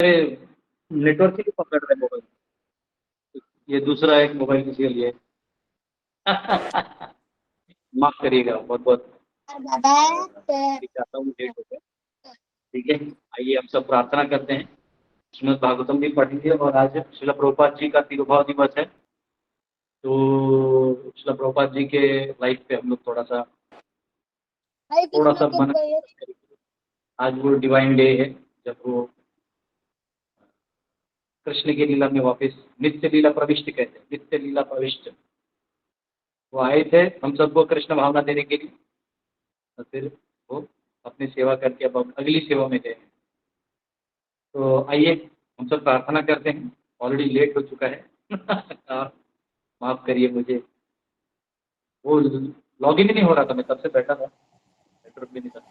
Network ही नहीं पकड़ रहे मोबाइल। ये दूसरा एक मोबाइल किसी का लिए है। माफ करिएगा, बहुत बहुत चाहता हूँ, लेट हो गया। ठीक है, आइए हम सब प्रार्थना करते हैं, श्रीमद् भागवतम भी पढ़ेंगे। और आज श्रील प्रभुपाद जी का तिरुभाव दिवस है, तो श्रील प्रभुपाद जी के लाइफ पे हम लोग थोड़ा सा मन करेंगे। आज वो डिवाइन डे है, जब वो कृष्ण की लीला में वापस नित्य लीला प्रविष्ट कहते हैं, नित्य लीला प्रविष्ट वो आए थे हम सबको कृष्ण भावना देने के लिए, और फिर वो अपनी सेवा करके अब अगली सेवा में गए। तो आइए हम सब प्रार्थना करते हैं, ऑलरेडी लेट हो चुका है। माफ करिए मुझे, वो लॉगिन ही नहीं हो रहा था, मैं तब से बैठा था, नेटवर्क भी नहीं था।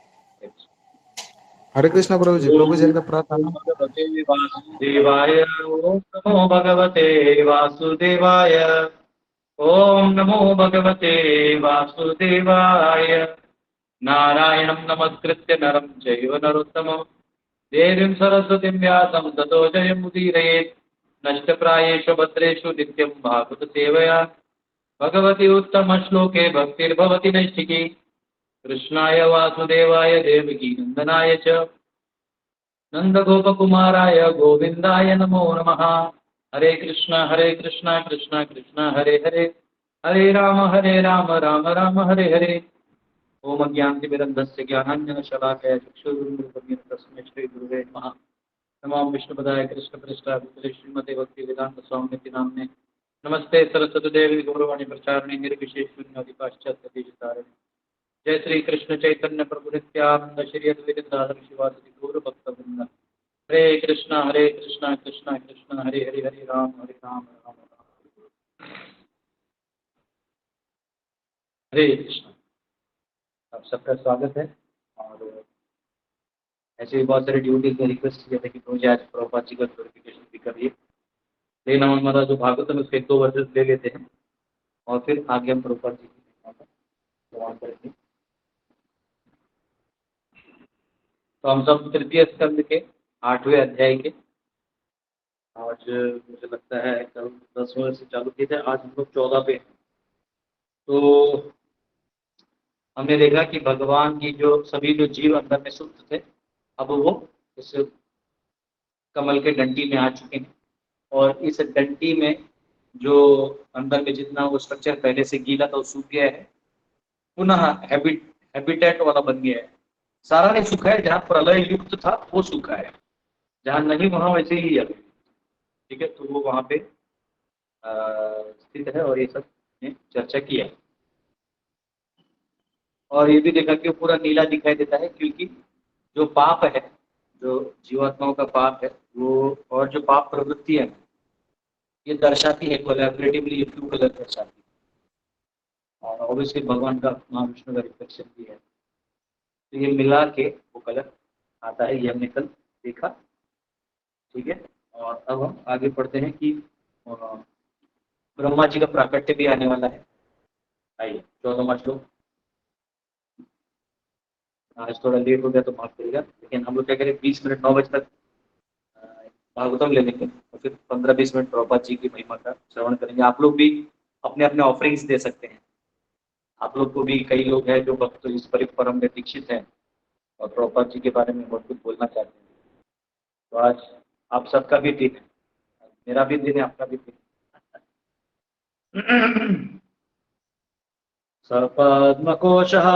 हरे कृष्ण प्रभु जी, प्रभु जी का प्रार्थना। भगवते वासुदेवाय, ओम नमो भगवते वासुदेवाय, ओम नमो भगवते वासुदेवाय। नारायणं नमस्कृत्य नरं चैव नरोत्तमं देवीं सरस्वतीं व्यासं ततो जयमुदीरयेत्। नष्टप्रायेषु भद्रेषु नित्यं भागवत सेवया भगवती उत्तम श्लोके भक्तिर्भवति नैष्ठिकी। कृष्णाय वासुदेवाय देवकी नंदनाय च नंदगोपकुमाराय गोविंदाय नमो नमः। हरे कृष्णा कृष्णा कृष्णा हरे हरे, हरे राम राम राम हरे हरे। ओम अज्ञानतिमिरन्धस्य ज्ञानाञ्जनशलाकया चक्षुरुन्मिलितं तस्मै श्रीगुरुवे नमः। नमो विष्णुपदाय कृष्णप्रेष्ठाय श्रीमते भक्तिवेदान्तस्वामिनिति नाम्ने। नमस्ते सरस्वती देवी गौरवाणी प्रचारिणे निर्विशेष शून्यादि पाश्चात्यदेशतारिणे। जय श्री कृष्ण चैतन्य प्रभु नित्यानंद श्री अद्वैत गदाधर शिवासादि गौर भक्तवृंद। हरे कृष्णा कृष्णा कृष्णा हरे हरे, हरे राम राम राम। हरे कृष्णा। आप सबका स्वागत है। और ऐसे भी बहुत सारे ड्यूटीज में रिक्वेस्ट किया था कि मुझे आज प्रभुपाद जी का क्लोरिफिकेशन भी करिए, लेकिन हमारा जो भागवत है उसके 2 वर्सेस ले लेते हैं और फिर आगे हम प्रभुपाद जी की सवाल करेंगे। तो हम सब तृतीय स्कंद के 8वें अध्याय के, आज मुझे लगता है कल 10वें से चालू किए थे, आज हम लोग 14 पे। तो हमने देखा कि भगवान की जो सभी जो जीव अंदर में सुप्त थे, अब वो इस कमल के डंडी में आ चुके हैं, और इस डंडी में जो अंदर में जितना वो स्ट्रक्चर पहले से गीला था वो सूख गया है, पुनः हैबिटेट वाला बन गया है। सारा नहीं सूखा है, जहाँ प्रलय युक्त था वो सूखा है, जहाँ नहीं वहां वैसे ही है। ठीक है, तो वो वहां पे स्थित है, और ये सब ने चर्चा किया। और ये भी देखा कि वो पूरा नीला दिखाई देता है, क्योंकि जो पाप है, जो जीवात्माओं का पाप है वो, और जो पाप प्रवृत्ति है ये दर्शाती है कोलैबोरेटिवली, ये ब्लू कलर दर्शाती है, और ऑब्वियसली भगवान का महाविष्णु का रिफ्लेक्शन भी है, तो ये मिला के वो कलर आता है, ये हमने कल देखा। ठीक है, और अब हम आगे पढ़ते हैं कि ब्रह्मा जी का प्राकट्य भी आने वाला है। आइए 14वां श्लोक। आज थोड़ा लेट हो गया तो माफ करिएगा, लेकिन हम लोग क्या करें, 20 मिनट 9 बजे तक भागवतम ले लेंगे, और फिर 15-20 मिनट प्रभुपाद जी की महिमा का श्रवण करेंगे। आप लोग भी अपने अपने ऑफरिंग्स दे सकते हैं। आप लोग को भी, कई लोग हैं जो भक्त इस परम में दीक्षित हैं और प्रभुपाद जी के बारे में बहुत कुछ बोलना चाहते हैं। तो आज आप सबका भी दिन है, मेरा भी दिन है, आपका भी दिन है। सपद्मकोशः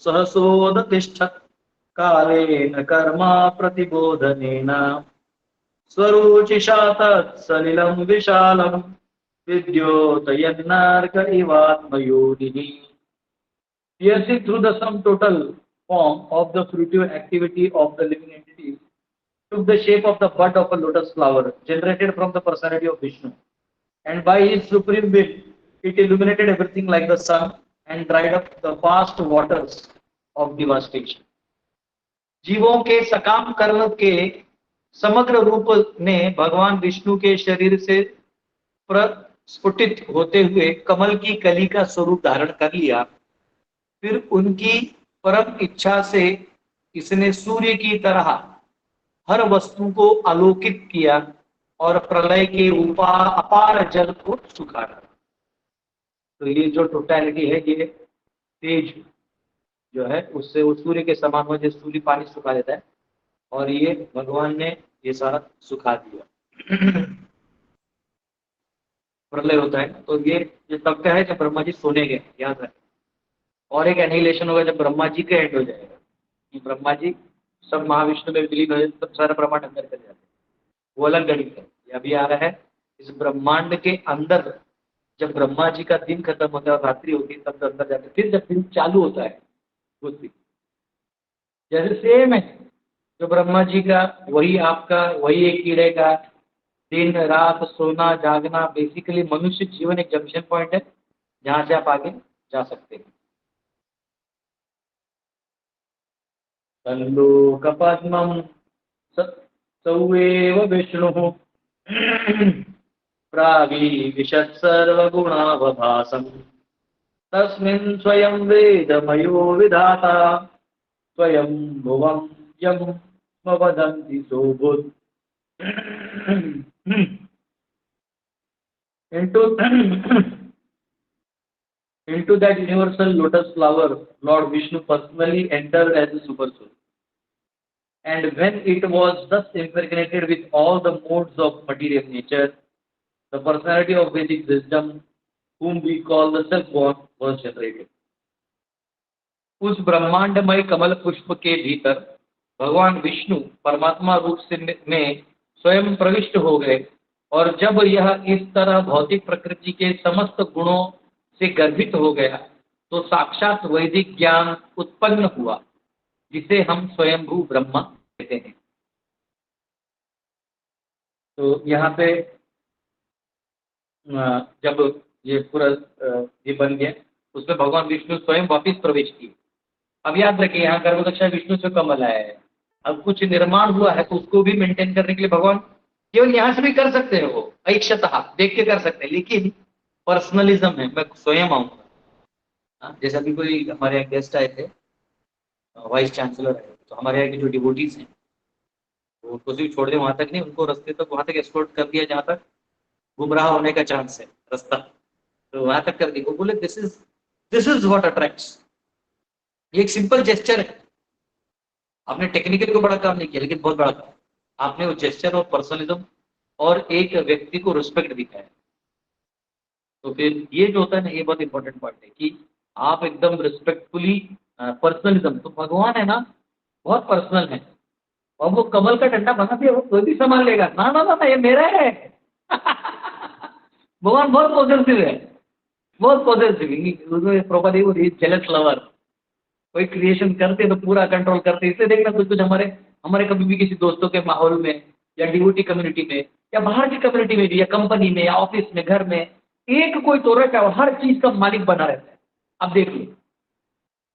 सहसोदतिष्ठत् कालेन कर्मा प्रतिबोधनेन स्वरुचिषा तत्सलिलं विशालं विद्योतयन्नार्क इवात्मयोनिः। Piercing through the sum total form of the fruitive activity of the living entities took the shape of the bud of a lotus flower generated from the personality of Vishnu, and by his supreme will it illuminated everything like the sun and dried up the vast waters of devastation. जीवों के सकाम कर्म के समग्र रूप ने भगवान विष्णु के शरीर से प्रस्फुटित होते हुए कमल की कली का स्वरूप धारण कर लिया। फिर उनकी परम इच्छा से इसने सूर्य की तरह हर वस्तु को आलोकित किया और प्रलय के अपार जल को सुखा डाला। तो ये जो टोटलिटी है, ये तेज जो है उससे वो सूर्य के समान हो, जैसे सूर्य पानी सुखा देता है, और ये भगवान ने ये सारा सुखा दिया। प्रलय होता है तो ये तब का है जब ब्रह्मा जी सोने गए, याद रखें। और एक एनिहिलेशन होगा जब ब्रह्मा जी का एंड हो जाएगा, कि ब्रह्मा जी सब महाविष्णु में विलीन हो जाए, तब सारा ब्रह्मांड अंदर कर जाते हैं, वो अलग गणित है। ये अभी आ रहा है इस ब्रह्मांड के अंदर, जब ब्रह्मा जी का दिन खत्म होता है और रात्रि होती है, तब अंदर जाते हैं। फिर जब दिन चालू होता है उस दिन, जैसे सेम है जो ब्रह्मा जी का, वही आपका, वही एक कीड़े का दिन रात सोना जागना। बेसिकली मनुष्य जीवन एक जंक्शन पॉइंट है जहां से आप आगे जा सकते हैं। तल्लोकपद्मं सौएव विष्णुः प्रावीविशत् सर्वगुणावभासम् तस्मिन् स्वयं वेदमयो विधाता स्वयं भुवं यं वदन्ति सोऽभूत्। into that universal lotus flower, Lord Vishnu personally entered as a super soul. And when it was thus impregnated with all the modes of material nature, the personality of Vedic wisdom, whom we call the self-born, was generated. उस ब्रह्मांडमय कमल पुष्प के भीतर भगवान विष्णु परमात्मा रूप से में स्वयं प्रविष्ट हो गए, और जब यह इस तरह भौतिक प्रकृति के समस्त गुणों से गर्भित हो गया तो साक्षात वैदिक ज्ञान उत्पन्न हुआ, जिसे हम स्वयंभू ब्रह्मा कहते हैं। तो यहाँ पे जब ये पूरा ये बन गया, उसमें भगवान विष्णु स्वयं वापिस प्रवेश किए। अब याद रखिए, यहाँ गर्भदक्षा विष्णु से कमल आया है। अब कुछ निर्माण हुआ है तो उसको भी मेंटेन करने के लिए भगवान केवल यहाँ से भी कर सकते हैं, वो ऐक्षतः देख के कर सकते हैं, लेकिन पर्सनलिज्म है, मैं स्वयं आऊंगा। जैसे अभी कोई हमारे यहाँ गेस्ट आए थे, वाइस चांसलर है, तो हमारे यहाँ के जो डिवोटीज हैं वो उनको सिर्फ छोड़ दे वहां तक नहीं, उनको रास्ते तक वहां तक एस्कॉर्ट कर दिया जहाँ तक गुमराह होने का चांस है रास्ता, तो वहां तक कर दी। वो बोले दिस इज व्हाट अट्रैक्ट्स। ये एक सिंपल जेस्चर है, आपने टेक्निकल को बड़ा काम नहीं किया, लेकिन बहुत बड़ा काम आपने वो जेस्चर और पर्सनलिज्म और एक व्यक्ति को रिस्पेक्ट दिखाया। तो फिर ये जो होता है ना, ये बहुत इंपॉर्टेंट पॉइंट है कि आप एकदम रिस्पेक्टफुली पर्सनलिज्म। तो भगवान है ना बहुत पर्सनल है, और वो कमल का डंडा बना दिया वो कोई भी संभाल लेगा, ना ना ना ये मेरा है। भगवान बहुत पॉजिटिव है, बहुत पॉजिटिव। उसमें प्रॉपर्टी वो जेलस लवर, कोई क्रिएशन करते तो पूरा कंट्रोल करते। इसलिए देखना कुछ कुछ हमारे कभी भी किसी दोस्तों के माहौल में या डिवोटी कम्युनिटी में या बाहर की कम्युनिटी में भी, या कंपनी में या ऑफिस में घर में, एक कोई तो रहता है हर चीज का मालिक बना रहता है। अब देखिए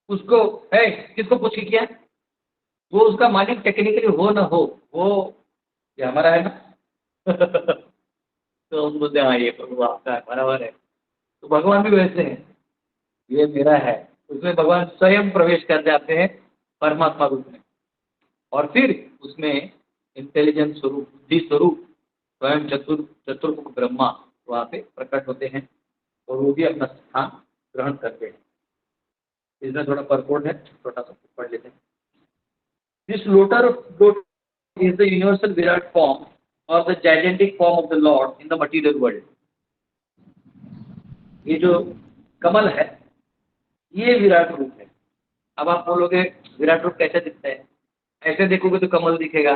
उसको है किसको पूछ के किया, वो उसका मालिक टेक्निकली हो ना हो, वो ये हमारा है ना। तो हम बोलते हैं हाँ ये प्रभु आपका है, बराबर है। तो भगवान भी वैसे हैं, ये मेरा है। उसमें भगवान स्वयं प्रवेश कर जाते हैं परमात्मा रूप में, और फिर उसमें इंटेलिजेंस स्वरूप, बुद्धि स्वरूप स्वयं चतुर्मुख ब्रह्मा वहाँ पे प्रकट होते हैं, और वो भी अपना स्थान ग्रहण करते हैं। इसमें थोड़ा परपोर्ट है, छोटा सा पढ़ लेते हैं। This loiter is the universal Virat form or the gigantic form of the Lord in the material world. ये जो कमल है ये विराट रूप है। अब आप बोलोगे विराट रूप कैसे दिखता है? ऐसे देखोगे तो कमल दिखेगा,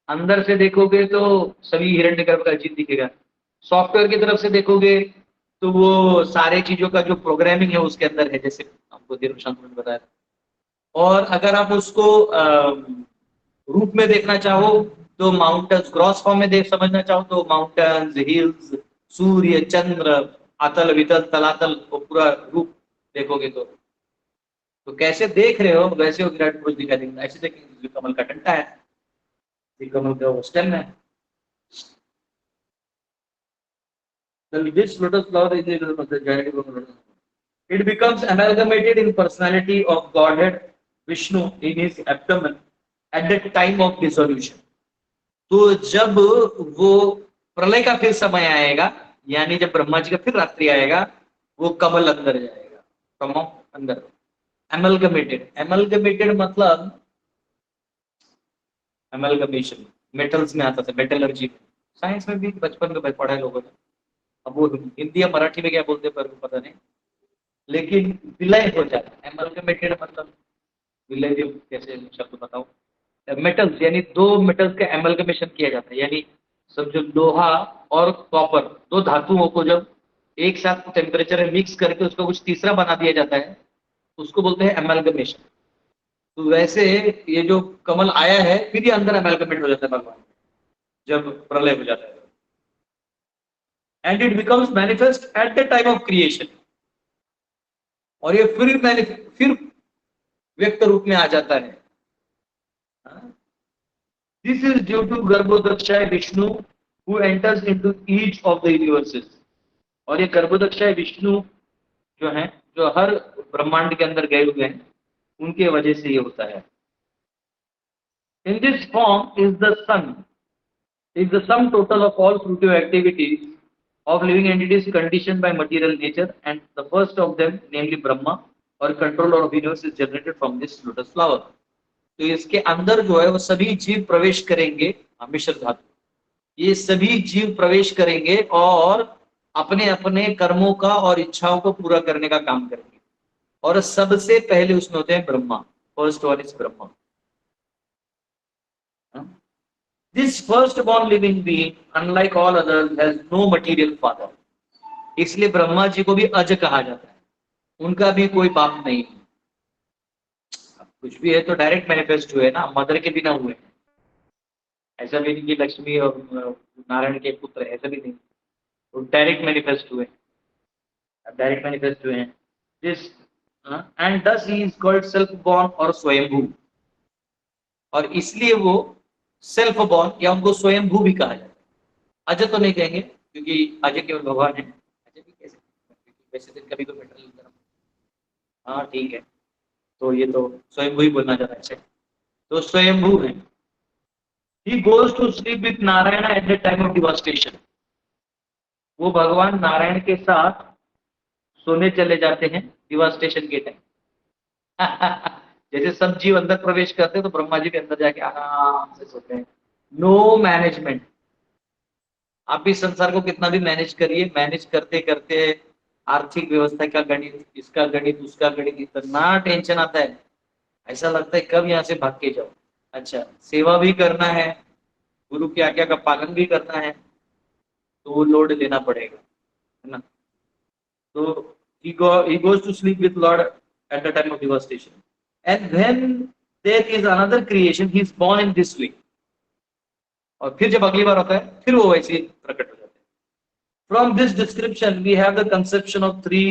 अंदर से देखोगे तो सभी हिरण्यगर्भ का जीव दिखेगा, सॉफ्टवेयर की तरफ से देखोगे तो वो सारे चीजों का जो प्रोग्रामिंग है उसके अंदर है, जैसे आपको देवशांत ने बताया। और अगर आप उसको रूप में देखना चाहो तो माउंटेन्स, ग्रॉस फॉर्म में देख समझना चाहो तो माउंटेन्स, हिल्स, सूर्य, चंद्र, अतल वितल तलातल, वो पूरा रूप देखोगे तो कैसे देख रहे हो वैसे वो विराट पुरुष दिखाई देंगे। ऐसे देखेंगे कमल का डंडा है, कमल का स्टेम है। This lotus flower is the gigantic lotus. It becomes amalgamated in personality of Godhead Vishnu in his abdomen at the time of dissolution. तो जब वो प्रलय का फिर समय आएगा, यानी जब ब्रह्मा जी का फिर रात्रि आएगा, वो कमल अंदर जाएगा, कमल अंदर। एमलगमेटेड, एमलगमेटेड मतलब एमलगमेशन, मेटल्स में आता था, मेटलर्जी में, साइंस में भी बचपन में पढ़ा है लोगों ने। अब वो हिंदी या मराठी में क्या बोलते हैं पर पता नहीं, लेकिन विलय हो जाता है। एमलगमेटेड मतलब विलय भी कैसे शब्द बताऊं, मेटल्स यानी दो मेटल्स का एमलगमेशन किया जाता है, यानी सब जो लोहा और कॉपर, दो धातुओं को जब एक साथ टेम्परेचर में मिक्स करके उसको कुछ तीसरा बना दिया जाता है, उसको बोलते हैं एमलगमेशन। तो वैसे ये जो कमल आया है फिर ये अंदर एमलगमेट हो जाता है भगवान, जब प्रलय हो जाता है, and it becomes manifest at the time of creation. और ये फिर व्यक्त रूप में आ जाता है। This is due to Garbhodakshayi Vishnu who enters into each of the universes. और ये गर्भोदक्षाय विष्णु जो है, जो हर ब्रह्मांड के अंदर गए हुए हैं, उनके वजह से ये होता है। In this form is the sum total of all fruitive activities of living entities conditioned by material nature, and the first of them, namely Brahma or controller of universe, is generated from this lotus flower. तो इसके अंदर जो है वो सभी जीव प्रवेश करेंगे, मिश्र धातु, ये सभी जीव प्रवेश करेंगे और अपने अपने कर्मों का और इच्छाओं को पूरा करने का काम करेंगे। और सबसे पहले उसमें होते हैं Brahma, first one is Brahma. This first-born living being, unlike all others, has no material father. इसलिए ब्रह्मा जी को भी अज कहा जाता है, उनका भी कोई बाप नहीं। कुछ भी है तो डायरेक्ट मैनिफेस्ट हुए ना, मदर के बिना हुए। ऐसा भी नहीं कि लक्ष्मी और नारायण के पुत्र, ऐसा भी नहीं, वो डायरेक्ट मैनिफेस्ट हुए, डायरेक्ट मैनिफेस्ट हुए हैं। दिस एंड दस he is called self born और स्वयंभू, और इसलिए वो सेल्फ बॉर्न या उनको स्वयंभू भी कहा जाता है। अजय तो नहीं कहेंगे क्योंकि अजय केवल भगवान है, अजय भी कैसे, वैसे दिन कभी तो मेटल, हाँ ठीक है, तो ये तो स्वयंभू ही बोलना चाहता है इसे, तो स्वयंभू है। He goes to sleep with Narayana at the time of devastation. वो भगवान नारायण के साथ सोने चले जाते हैं डिवास्टेशन के टाइम। जैसे सब जीव अंदर प्रवेश करते हैं तो ब्रह्मा जी के अंदर जाके आराम से सोते हैं। No management. आप इस संसार को कितना भी मैनेज करिए, मैनेज करते करते आर्थिक व्यवस्था का गणित, इसका गणित, उसका गणित, इतना टेंशन आता है, ऐसा लगता है कब यहाँ से भाग के जाओ। अच्छा, सेवा भी करना है, गुरु की आज्ञा का पालन भी करना है, तो वो लोड लेना पड़ेगा, है ना। तो he goes to sleep with Lord at the time of devastation, and when there is another creation, he is born in this way. और फिर जब अगली बार होता है फिर वो वैसे प्रकट हो जाते हैं। From this description, we have the conception of three: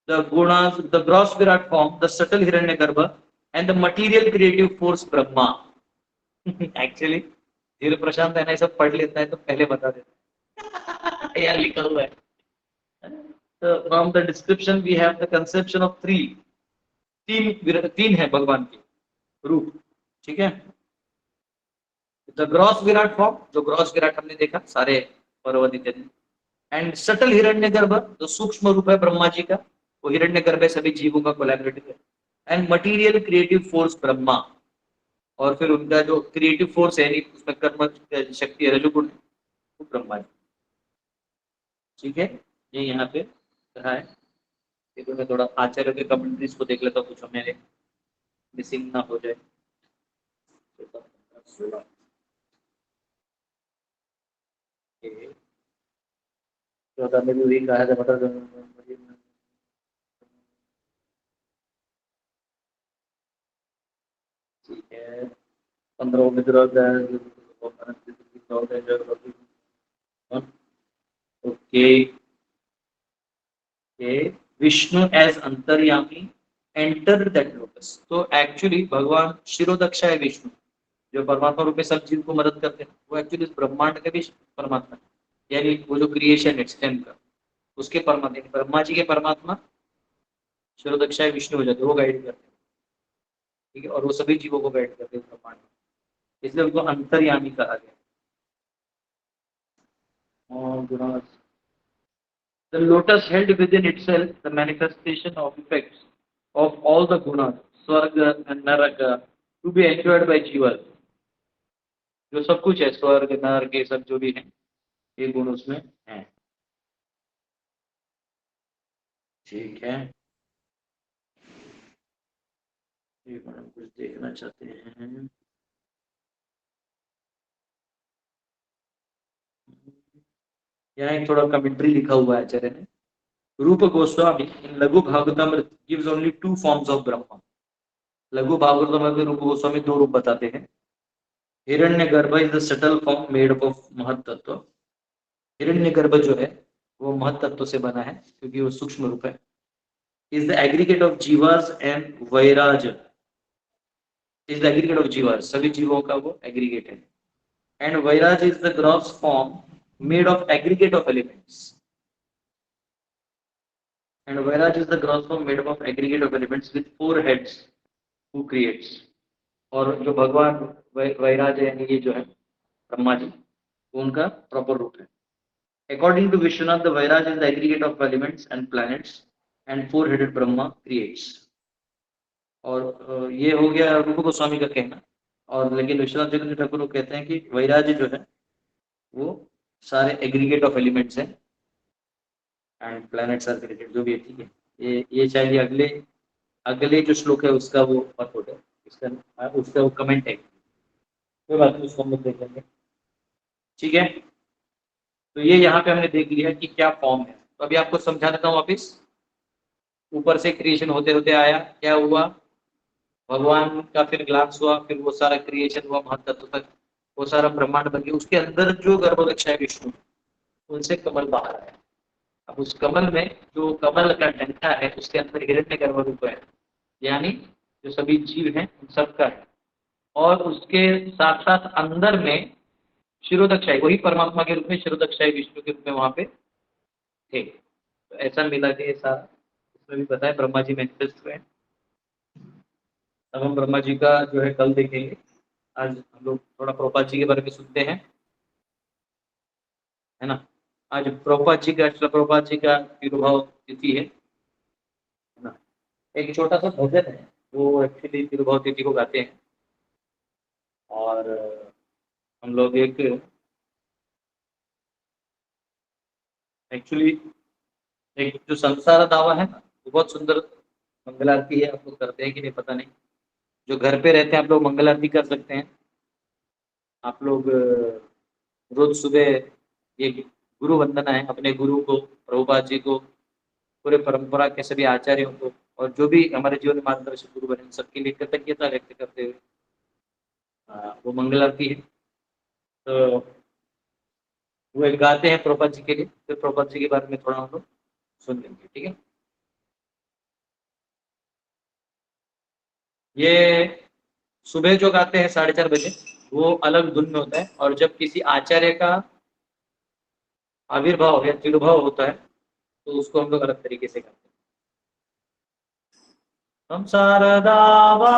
the gunas, the gross virat form, the subtle hiranyagarbha, and the material creative force Brahma. Actually, धीर प्रशांत है ना, सब पढ़ लेता है तो पहले बता देता है। यहाँ लिखा हुआ है। So from the description we have the conception of three, तीन है भगवान के रूप, ठीक है। द ग्रॉस विराट फॉर्म, जो ग्रॉस विराट हमने देखा सारे पर्वत इत्यादि, एंड सटल हिरण्यगर्भ, जो सूक्ष्म रूप है ब्रह्मा जी का, वो हिरण्यगर्भ है, सभी जीवों का कोलैबोरेटिव है, and material creative force Brahma, और फिर उनका जो क्रिएटिव फोर्स है, उसमें कर्म शक्ति है, रजोगुण, वो ब्रह्मा जी, ठीक है। ये यहाँ पे कहा है। देखो मैं थोड़ा आचार्य के कमेंट्रीज को देख लेता हूँ, कुछ मेरे मिसिंग ना हो जाए। चौदह में भी वही कहा था, मतलब ठीक है। 15 में ओके, विष्णु एज अंतर्यामी एंटर दैट लोटस। तो एक्चुअली भगवान शिरोदक्षा है विष्णु, जो परमात्मा रूप में सब जीव को मदद करते हैं, वो एक्चुअली इस ब्रह्मांड के भी परमात्मा है, यानी वो जो क्रिएशन है स्टेम का, उसके परमात्मा, ब्रह्मा जी के परमात्मा शिरोदक्षा विष्णु हो जाते हैं, वो गाइड करते हैं, ठीक है, और वो सभी जीवों को गाइड करते हैं ब्रह्मांड में। इसलिए उनको अंतर्यामी कहा गया। और gunas, the lotus held within itself the manifestation of effects of all the gunas, swarga and naraka, to be enjoyed by jivas। जो सब कुछ है, स्वर्ग नरक ये सब जो भी है, ये गुण उसमें है। ठीक है, ये हम कुछ देखना चाहते हैं। यहाँ एक थोड़ा कमेंट्री लिखा हुआ है आचार्य ने। रूप गोस्वामी इन लघु Bhagavatam gives only two forms of ब्रह्म। लघु भागवतम में रूप गोस्वामी दो रूप बताते हैं। Hiranyagarbha is the subtle form made up of mahat tattva. हिरण्यगर्भ जो है वो महत तत्व से बना है क्योंकि वो सूक्ष्म रूप है। Is the aggregate of jivas and Vairaj, is the aggregate of jivas, सभी जीवों का वो एग्रीगेट है। And Vairaj is the gross form made of aggregate of elements. And Vairaj is the gross form made of aggregate of elements with four heads who creates. और जो भगवान वैराज है यानी ये जो है ब्रह्मा जी, उनका प्रॉपर रूप है। According to Vishwanath, the Vairaj is the aggregate of elements and planets, and four-headed Brahma creates। और ये हो गया रूप गोस्वामी का कहना। और लेकिन विश्वनाथ चक्रवर्ती ठाकुर कहते हैं कि वैराज जो है वो सारे एग्रीगेट ऑफ एलिमेंट्स हैं एंड प्लैनेट्स आर क्रिएटेड, जो भी है। ठीक है, ये शायद अगले अगले जो श्लोक है उसका वो पद है, उसका वो कमेंट है। कोई बात नहीं, उसको हम लोग देख लेंगे। ठीक है, तो ये यहाँ पे हमने देख लिया कि क्या फॉर्म है। तो अभी आपको समझा देता हूँ वापिस। ऊपर से क्रिएशन होते होते आया, क्या हुआ, भगवान का फिर ग्लांस हुआ, फिर वो सारा क्रिएशन हुआ महत तत्व तक, वो सारा ब्रह्मांड बन गया। उसके अंदर जो गर्भोदक है विष्णु, उनसे कमल बाहर आया। अब उस कमल में जो कमल का डंका है उसके अंदर हिरण्य गर्भ रूप है, यानी जो सभी जीव हैं उन सबका है। और उसके साथ साथ अंदर में शिरोदक्षाई, वही परमात्मा के रूप में शिरोदक्षाई विष्णु के रूप में वहां पे थे। तो ऐसा मिला के सारा इसमें भी बताया ब्रह्मा जी मैनिफेस्ट हुए। अब हम ब्रह्मा जी का जो है कल देखेंगे। आज हम लोग थोड़ा प्रभुपाद जी के बारे में सुनते हैं, है ना। आज प्रभुपाद जी का, प्रभुपाद जी का तिरुभाव तिथि है ना। एक छोटा सा भजन है वो एक्चुअली तिरुभाव तिथि को गाते हैं। और हम लोग एक एक्चुअली एक जो संसार दावा है ना, वो बहुत सुंदर मंगल आरती है। आप लोग करते हैं कि नहीं पता नहीं। जो घर पे रहते हैं आप लोग मंगल आरती कर सकते हैं। आप लोग रोज सुबह ये गुरु वंदना है, अपने गुरु को, प्रभुपाद जी को, पूरे परंपरा के सभी आचार्यों को, और जो भी हमारे जीवन में मार्गदर्शक गुरु बने, सबके लिए कृतज्ञता व्यक्त करते हुए वो मंगल आरती है। तो वो एक गाते हैं प्रभुपाद जी के लिए, फिर प्रभुपाद जी के बारे में थोड़ा हम लोग सुन लेंगे। ठीक है, ये सुबह जो गाते हैं 4:30 बजे, वो अलग धुन में होता है। और जब किसी आचार्य का आविर्भाव या तिरुभाव होता है तो उसको हम लोग अलग तरीके से करते हैं। संसार दावा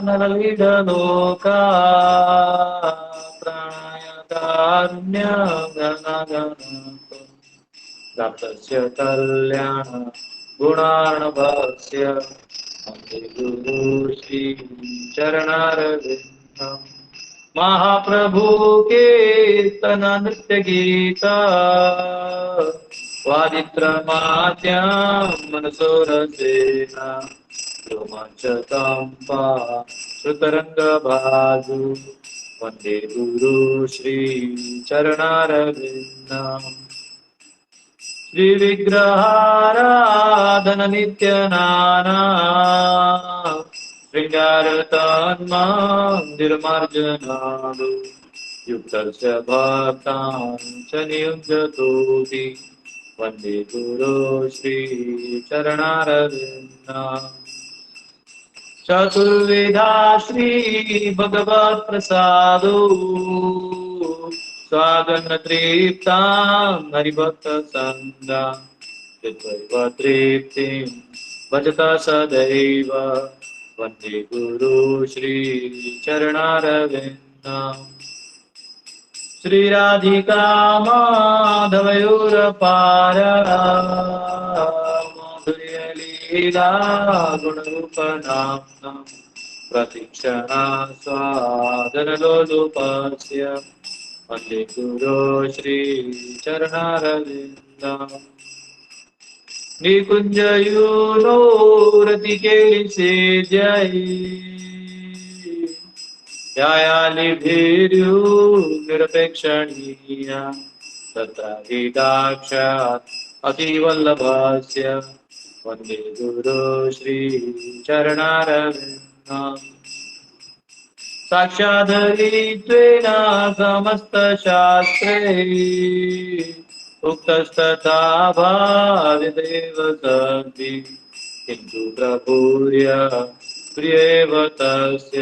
नरलीडलोका प्राणयकारुण्य गण प्राप्तस्य कल्याण गुणार्णवस्य वन्दे गुरु श्री चरणारविन्दम्। महाप्रभु कीर्तन नृत्य गीता वादित्रमाद्यं मनसोरसेना रोमाञ्चकम्पा श्रुतरङ्गभाजु वन्दे गुरु श्री चरणारविन्दम्। श्री विग्रहाराधन नित्य नाना शृंगारतन्मन्दिरमार्जनालु युक्तस्य भक्तां च नियुञ्जतोऽपि वन्दे गुरो श्री चरणारविन्दम्। चतुर्विधा श्री भगवत् प्रसादो स्वागन तृप्तां हरिभक्त संगा चित्तैव तृप्तिं भजत सदैव वन्दे गुरु श्री चरणारविन्दम्। श्री राधिका माधवयोरपार माधुर्य लीला गुणरूपनाम्ना प्रतीक्षणा स्वादनलोलुपस्य वन्दे गुरो श्रीचरणारविन्दम् निकुञ्जयूनो रतिकेलिसे जय ध्यायालिभिर्यु निरपेक्षणीया तत्राधिदाक्षात् अतिवल्लभस्य वन्दे गुरो श्रीचरणारविन्दम् साक्षादयित्वेन समस्तशास्त्रे उक्तस्तथा भाविदेव सन्ति किन्तु प्रभूर्य प्रियेव तस्य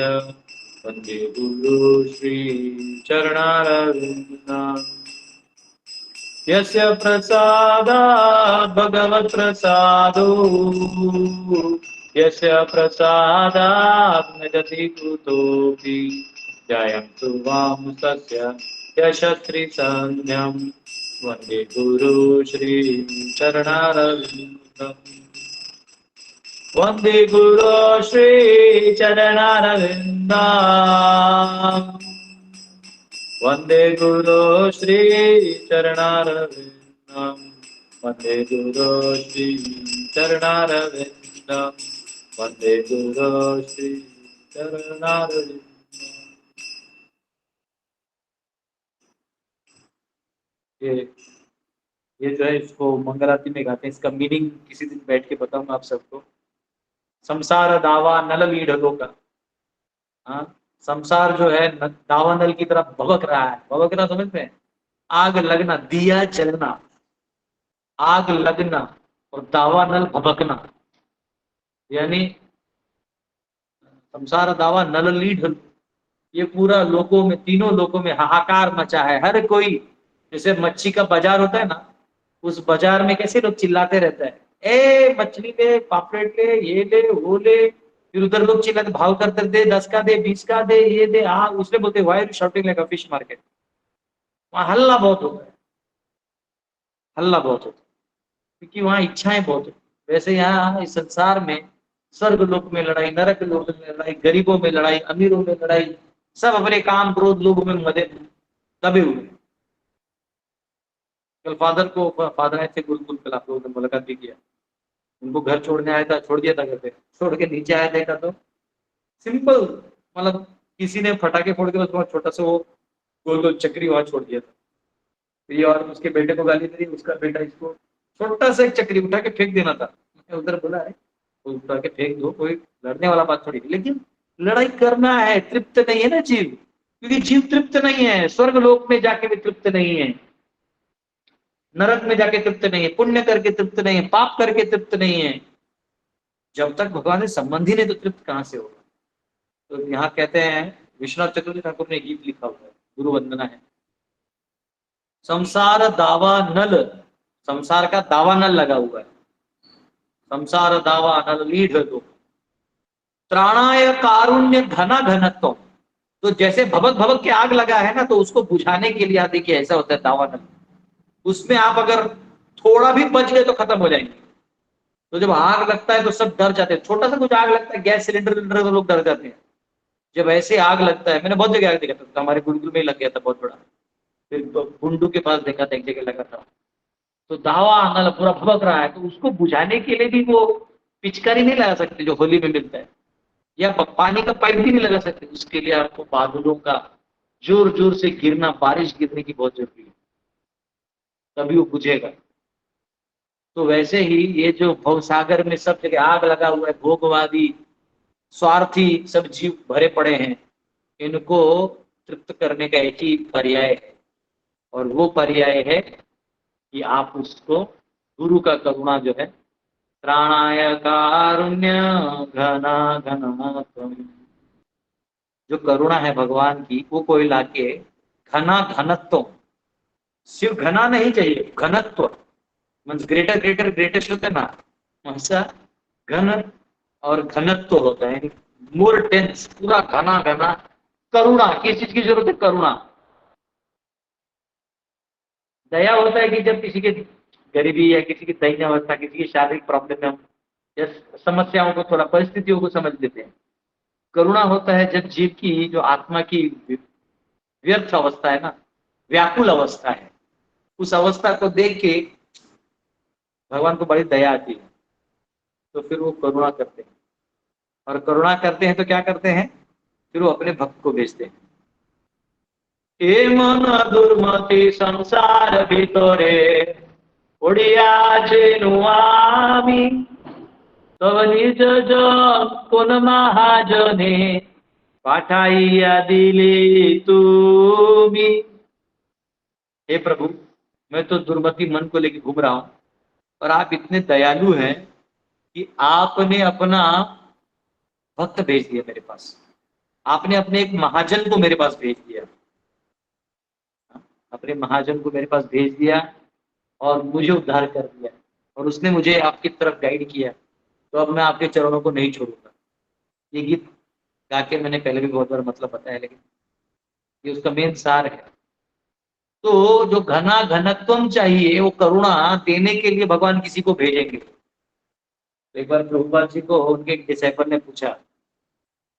वन्दे गुरु श्रीचरणारविन्दम् यस्य प्रसादात् भगवत्प्रसादो यस्य प्रसादात् न गति कुतोऽपि जयन्तु वां तस्य यशस्त्रिसंज्ञम् वन्दे गुरु श्रीचरणारविन्दम् वन्दे गुरु श्रीचरणारविन्दम् वन्दे गुरु श्रीचरणारविन्दम् वन्दे गुरु श्रीचरणारविन्दम् वन्दे गुरु श्रीचरणारविन्दम्। ये जो है इसको मंगलारती में गाते हैं, इसका मीनिंग किसी दिन बैठ के बताऊंगा आप सबको। संसार दावा नल लीढ़ का, हाँ, संसार जो है दावा नल की तरफ भबक रहा है। भबक रहा समझ में, आग लगना, दिया जलना, आग लगना और दावा नल भबकना, यानी संसार दावा नल लीढ़, ये पूरा लोकों में, तीनों लोकों में हाहाकार मचा है। हर कोई, जैसे मच्छी का बाजार होता है ना, उस बाजार में कैसे लोग चिल्लाते रहते हैं, ए मछली ले, पापलेट ले, ये ले, वो ले, फिर उधर लोग चिल्लाते, भाव करते दे, 10 का दे, 20 का दे, ये दे, हाँ, उसने बोलते why are you shouting like a fish market. वहां हल्ला बहुत होता है, हल्ला बहुत होता है, क्योंकि वहां इच्छाएं बहुत होती। वैसे यहाँ इस संसार में स्वर्ग लोक में लड़ाई, नरक लोक में लड़ाई, गरीबों में लड़ाई, अमीरों में लड़ाई, सब अपने काम क्रोध लोगों में मदे दबे हुए। कल फादर आए थे गुरुकुल पे, आप लोगों ने मुलाकात भी किया। उनको घर छोड़ने आया था, छोड़ दिया था घर पे, छोड़ के नीचे आया देखा तो सिंपल, मतलब किसी ने फटाके फोड़ के उसको छोटा सा वो गोल गोल चक्री वहां छोड़ दिया था। ये और उसके बेटे को गाली दे दी, उसका बेटा इसको छोटा सा एक चक्री उठा के फेंक देना था। मैं उधर बोला है तो उठा के फेंक दो, कोई लड़ने वाला बात थोड़ी, लेकिन लड़ाई करना है, तृप्त नहीं है ना जीव, क्योंकि जीव तृप्त नहीं है, स्वर्ग लोक में जाके भी तृप्त नहीं है, नरक में जाके तृप्त नहीं है, पुण्य करके तृप्त नहीं है, पाप करके तृप्त नहीं है। जब तक भगवान से संबंधी नहीं तो तृप्त कहां से होगा। तो यहाँ कहते हैं, विश्वनाथ चतुर्थी ठाकुर ने गीत लिखा हुआ है, गुरु वंदना है। संसार दावा नल, संसार का दावा नल लगा हुआ है, संसार दावा नल लीढ़ दो, त्राणाय कारुण्य घना घनत्व। तो जैसे भबक भबक के आग लगा है ना, तो उसको बुझाने के लिए देखिए ऐसा होता है दावा नल, उसमें आप अगर थोड़ा भी बच गए तो खत्म हो जाएंगे। तो जब आग लगता है तो सब डर जाते हैं, छोटा सा कुछ आग लगता है, गैस सिलेंडर तो लोग डर जाते हैं। जब ऐसे आग लगता है, मैंने बहुत जगह आग देखा था, हमारे गुरुकुल में ही लग गया था बहुत बड़ा, फिर बुंडू के पास देखा था, एक जगह लगा था। तो दावा नल पूरा भबक रहा है, तो उसको बुझाने के लिए भी वो पिचकारी नहीं लगा सकते जो होली में मिलता है, या पानी का पाइप भी नहीं लगा सकते। उसके लिए आपको बादलों का जोर जोर से गिरना, बारिश गिरने की बहुत जरूरी है, तभी वो बुझेगा। तो वैसे ही ये जो भवसागर में सब जगह आग लगा हुआ है, भोगवादी स्वार्थी सब जीव भरे पड़े हैं, इनको तृप्त करने का एक ही पर्याय है, और वो पर्याय है कि आप उसको, गुरु का करुणा जो है, त्राणाय कारुण्य घना घनात्वम, जो करुणा है भगवान की, वो कोई लाके घना घनत्व, सिर्फ घना नहीं चाहिए, घनत्व मीन्स ग्रेटर ग्रेटर ग्रेटेस्ट होता है ना, ऐसा घन और घनत्व होता है, मोर टेंस, पूरा घना घना करुणा, किस चीज की जरूरत है? करुणा। दया होता है कि जब किसी की गरीबी या किसी की दैन्य अवस्था, किसी की शारीरिक प्रॉब्लम में हम या समस्याओं को, थोड़ा परिस्थितियों को समझ लेते हैं। करुणा होता है जब जीव की जो आत्मा की व्यर्थ अवस्था है ना, व्याकुल अवस्था है, उस अवस्था को देख के भगवान को बड़ी दया आती है, तो फिर वो करुणा करते हैं। और करुणा करते हैं तो क्या करते हैं? फिर वो अपने भक्त को भेजते हैं। ए मन दुर्मति संसार भितरे ओडियाছে नुआमी तब निज जन कोन महाजने पाठाइया दिले तुमी। हे प्रभु, मैं तो दुर्मति मन को लेकर घूम रहा हूं और आप इतने दयालु हैं कि आपने अपना भक्त भेज दिया मेरे पास। आपने अपने एक महाजन को मेरे पास भेज दिया, अपने महाजन को मेरे पास भेज दिया और मुझे उद्धार कर दिया, और उसने मुझे आपकी तरफ गाइड किया, तो अब मैं आपके चरणों को नहीं छोड़ूंगा। ये गीत गा के मैंने पहले भी बहुत बार मतलब बताया, लेकिन ये उसका मेन सार है। तो जो घना घनत्वम चाहिए, वो करुणा देने के लिए भगवान किसी को भेजेंगे। तो एक बार प्रभुपाद जी को उनके एक डिसाइपल ने पूछा,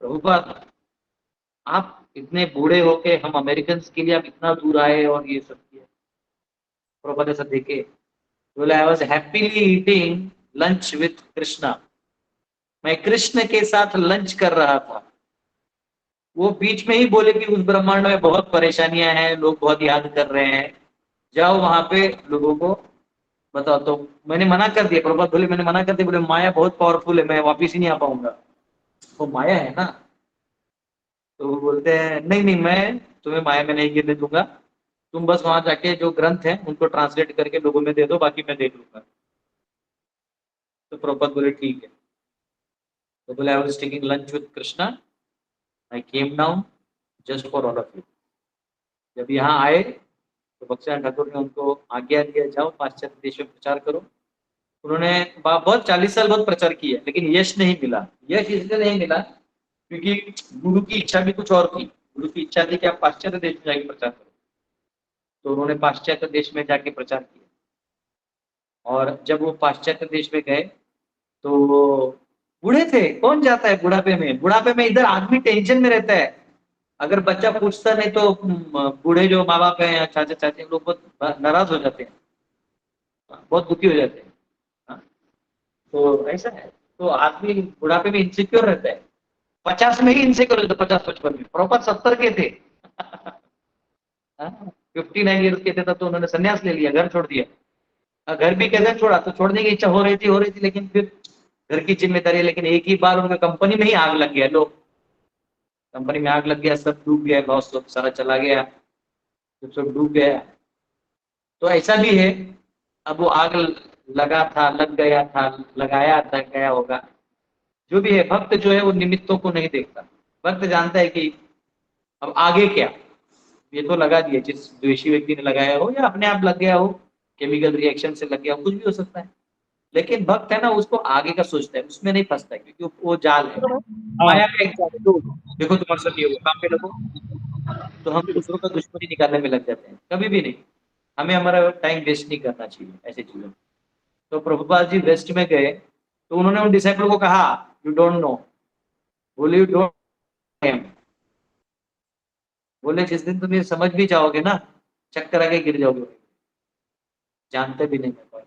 प्रभुपाद आप इतने बूढ़े होके हम अमेरिकन के लिए आप इतना दूर आए और ये सब किया। प्रभुपाद ऐसा देखे, बोले I was happily eating lunch with Krishna, मैं कृष्ण के साथ लंच कर रहा था। वो बीच में ही बोले कि उस ब्रह्मांड में बहुत परेशानियां हैं, लोग बहुत याद कर रहे हैं, जाओ वहां पे लोगों को बताओ। तो मैंने मना कर दिया, प्रभुपाद बोले मैंने मना कर दिया, बोले माया बहुत पावरफुल है, मैं वापिस ही नहीं आ पाऊंगा। वो माया है ना। तो वो बोलते हैं नहीं नहीं, मैं तुम्हें माया में नहीं गिरने दूंगा, तुम बस वहां जाके जो ग्रंथ है उनको ट्रांसलेट करके लोगों में दे दो, बाकी मैं देख लूंगा। तो प्रभुपाद बोले ठीक है। तो बोले I was taking lunch with Krishna, I came down just for all of you. जब यहाँ आए तो भक्तिनाथ ठाकुर ने उनको आज्ञा दिया, जाओ पाश्चात्य देश में प्रचार करो। उन्होंने बहुत 40 साल बहुत प्रचार किया, लेकिन यश नहीं मिला। यश इसलिए नहीं मिला क्योंकि गुरु की इच्छा भी कुछ और थी। गुरु की इच्छा थी कि आप पाश्चात्य देश में जाके प्रचार करो, तो उन्होंने पाश्चात्य देश में जाके प्रचार किया। और जब वो पाश्चात्य देश में गए तो बूढ़े थे, कौन जाता है बुढ़ापे में? बुढ़ापे में इधर आदमी टेंशन में रहता है। अगर बच्चा पूछता नहीं तो बूढ़े जो माँ बाप है या चाचा चाची लोग बहुत नाराज हो जाते हैं, बहुत दुखी हो जाते हैं। हाँ, तो ऐसा है। तो आदमी बुढ़ापे में इनसिक्योर रहता है। 50 में ही इनसिक्योर रहता है, 50-55 में। प्रॉपर 70 के थे। 59 ईयर्स के थे तब तो उन्होंने संन्यास ले लिया, घर छोड़ दिया। घर भी कैसे छोड़ा, तो छोड़ने की इच्छा हो रही थी, लेकिन फिर घर की जिम्मेदारी। लेकिन एक ही बार उनका कंपनी में ही आग लग गया। लोग कंपनी में आग लग गया, सब डूब गया, लॉस सब सारा चला गया, सब डूब गया। तो ऐसा भी है। अब वो आग लगा था, लग गया था, लगाया था, गया होगा। जो भी है, भक्त जो है वो निमित्तों को नहीं देखता। भक्त जानता है कि अब आगे क्या। ये तो लगा दिया, जिस द्वेषी व्यक्ति ने लगाया हो या अपने आप लग गया हो, केमिकल रिएक्शन से लग गया हो, कुछ भी हो सकता है। लेकिन भक्त है ना, उसको आगे का सोचता है, उसमें नहीं फंसता है, क्योंकि वो जाल है। हाँ माया का एक जाल है। देखो तुम्हारे साथ ये हुआ, काम पे लगो तो हम दूसरों का दुश्मनी निकालने में लग जाते हैं। कभी भी नहीं। हमें हमारा टाइम वेस्ट नहीं करना चाहिए ऐसी चीजों। तो प्रभुपाद जी वेस्ट में गए, तो उन्होंने उन डिसाइपल को कहा यू डोंट नो। बोले यू डोंट। बोले जिस दिन तुम ये समझ भी जाओगे ना, चक्कर आके गिर जाओगे, जानते भी नहीं मैं कौन।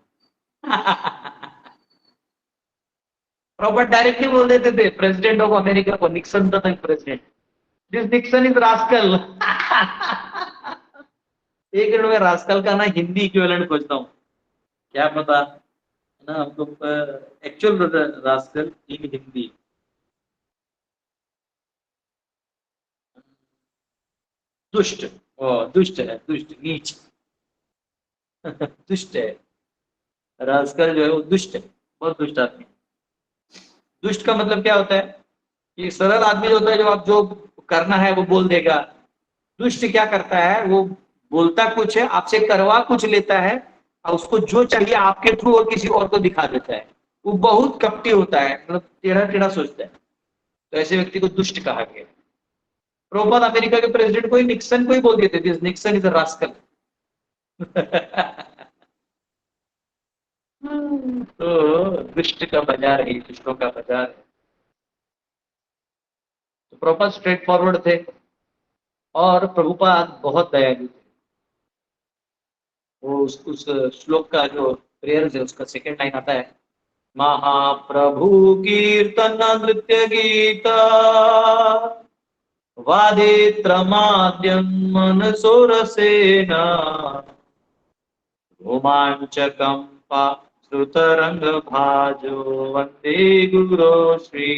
प्रॉपर डायरेक्टली बोल देते थे प्रेसिडेंट ऑफ अमेरिका को, निक्सन था president, this Nixon is rascal. एक मिनट में रास्कल का ना हिंदी इक्विवेलेंट खोजता हूँ, क्या पता है ना हमको एक्चुअल रास्कल इन हिंदी। दुष्ट, दुष्ट है, दुष्ट, नीच। दुष्ट है रास्कल, जो है वो दुष्ट है, बहुत दुष्ट आदमी। दुष्ट का मतलब क्या होता है कि सरल आदमी जो होता है, जो आप जो करना है वो बोल देगा। दुष्ट क्या करता है, वो बोलता कुछ है, आपसे करवा कुछ लेता है, और उसको जो चाहिए आपके थ्रू और किसी और को दिखा देता है। वो बहुत कपटी होता है, मतलब टेढ़ा टेढ़ा सोचता है। तो ऐसे व्यक्ति को दुष्ट कहा गया। प्रभुपाद अमेरिका के प्रेसिडेंट को ही, निक्सन को ही बोल देते थे, निक्सन इज अ रास्कल। तो दुष्ट का बाजार है, दुष्टों का बाजार है। तो प्रभुपाद स्ट्रेट फॉरवर्ड थे और प्रभुपाद बहुत दयालु थे। वो उस श्लोक का जो प्रेयर है उसका सेकंड लाइन आता है, महाप्रभु कीर्तन नृत्य गीता वादित्रमाद्यं मनसोरसेना रोमांचकं श्रुतरंगभाजो वंदे गुरो श्री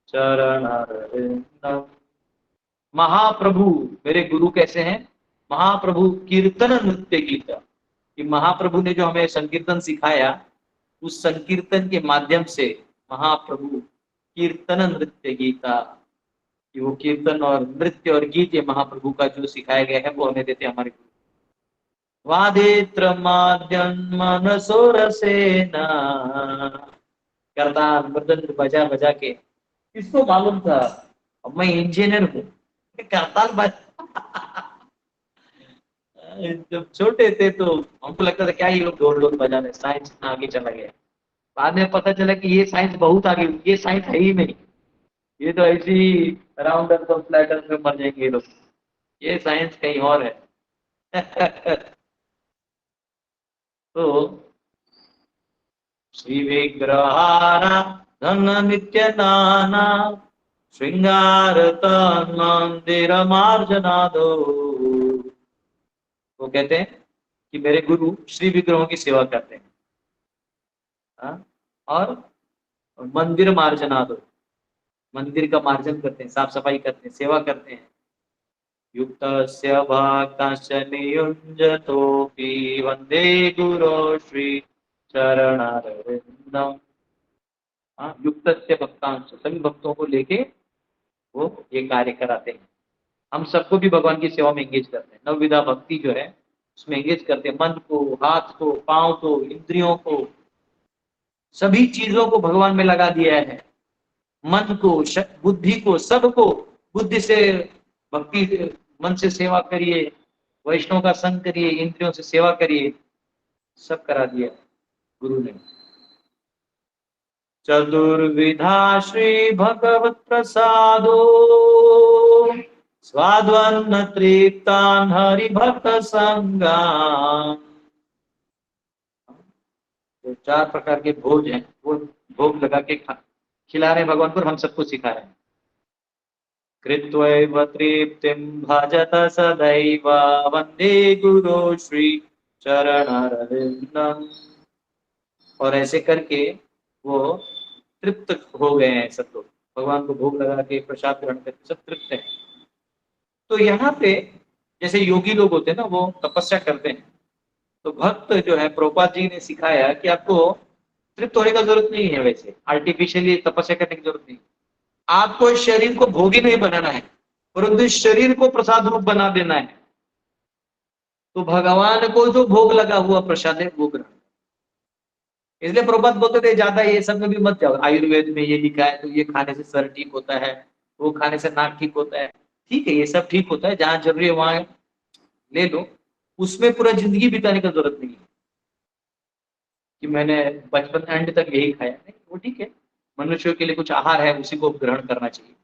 चरणरविंदम। महाप्रभु, मेरे गुरु कैसे हैं? महाप्रभु कीर्तन नृत्य गीता, कि महाप्रभु ने जो हमें संकीर्तन सिखाया, उस संकीर्तन के माध्यम से महाप्रभु कीर्तन नृत्य गीता, कि वो कीर्तन और नृत्य और गीत ये महाप्रभु का जो सिखाया गया है वो हमें देते हमारे गुरु। वादित्र माद्यं मनसोरसेना, करताल मृदंग बजा बजा के, किसको मालूम था? अब मैं इंजीनियर हूँ, करताल बजा। जब छोटे थे तो हमको लगता था क्या ये लोग ढोल ढोल बजा रहे, साइंस इतना आगे चला गया। बाद में पता चला कि ये साइंस बहुत आगे, ये साइंस है ही नहीं, ये तो ऐसी राउंड अर्थ और फ्लैट अर्थ में मर जाएंगे ये लोग, ये साइंस कहीं और है। तो श्री विग्रहारा धन नित्य नाना श्रृंगार तन मंदिर मार्जनादो। वो कहते हैं कि मेरे गुरु श्री विग्रहों की सेवा करते हैं, और मंदिर मार्जनादो, मंदिर का मार्जन करते हैं, साफ सफाई करते हैं, सेवा करते हैं। युक्तस्य भक्तश्च नियुञ्जतोऽपि वन्दे गुरो श्री चरणारविन्दम्। युक्तस्य भक्तांश, सभी भक्तों को लेके वो ये कार्य कराते हैं। हम सबको भी भगवान की सेवा में एंगेज करते हैं। नवविधा भक्ति जो है उसमें एंगेज करते हैं, मन को, हाथ को, पांव को, इंद्रियों को, सभी चीजों को भगवान में लगा दिया है। मन को, बुद्धि को, सबको बुद्धि से भक्ति, मन से सेवा करिए, वैष्णव का संग करिए, इंद्रियों से सेवा करिए, सब करा दिया गुरु ने। चतुर्विधा श्री भगवत प्रसादो स्वाद्वन्न तृप्तान हरि भक्त संगान। तो 4 प्रकार के भोज हैं, वो भोग लगा के खिला रहे भगवान को, हम सबको सिखा रहे हैं। कृत्वैव तृप्तिं भजत सदैव वंदे गुरो श्री चरणारविंदम्। और ऐसे करके वो तृप्त हो गए हैं सब लोग, भगवान को भोग लगा के प्रसाद ग्रहण करके सब तृप्त हैं। तो यहाँ पे जैसे योगी लोग होते हैं ना, वो तपस्या करते हैं, तो भक्त जो है प्रभुपाद जी ने सिखाया कि आपको तृप्त होने का जरूरत नहीं है, वैसे आर्टिफिशियली तपस्या करने की जरूरत नहीं। आपको इस शरीर को भोगी नहीं बनाना है, परंतु इस शरीर को प्रसाद रूप बना देना है। तो भगवान को जो भोग लगा हुआ प्रसाद है वो ग्रहण। इसलिए प्रभुपाद बोलते थे ज्यादा ये सब में भी मत जाओ, आयुर्वेद में ये लिखा है तो ये खाने से सर ठीक होता है, वो खाने से नाक ठीक होता है। ठीक है, ये सब ठीक होता है, जहां जरूरी है वहां ले लो, उसमें पूरा जिंदगी बिताने का जरूरत नहीं है कि मैंने बचपन एंड तक यही खाया। नहीं, वो ठीक है, मनुष्यों के लिए कुछ आहार है उसी को ग्रहण करना चाहिए,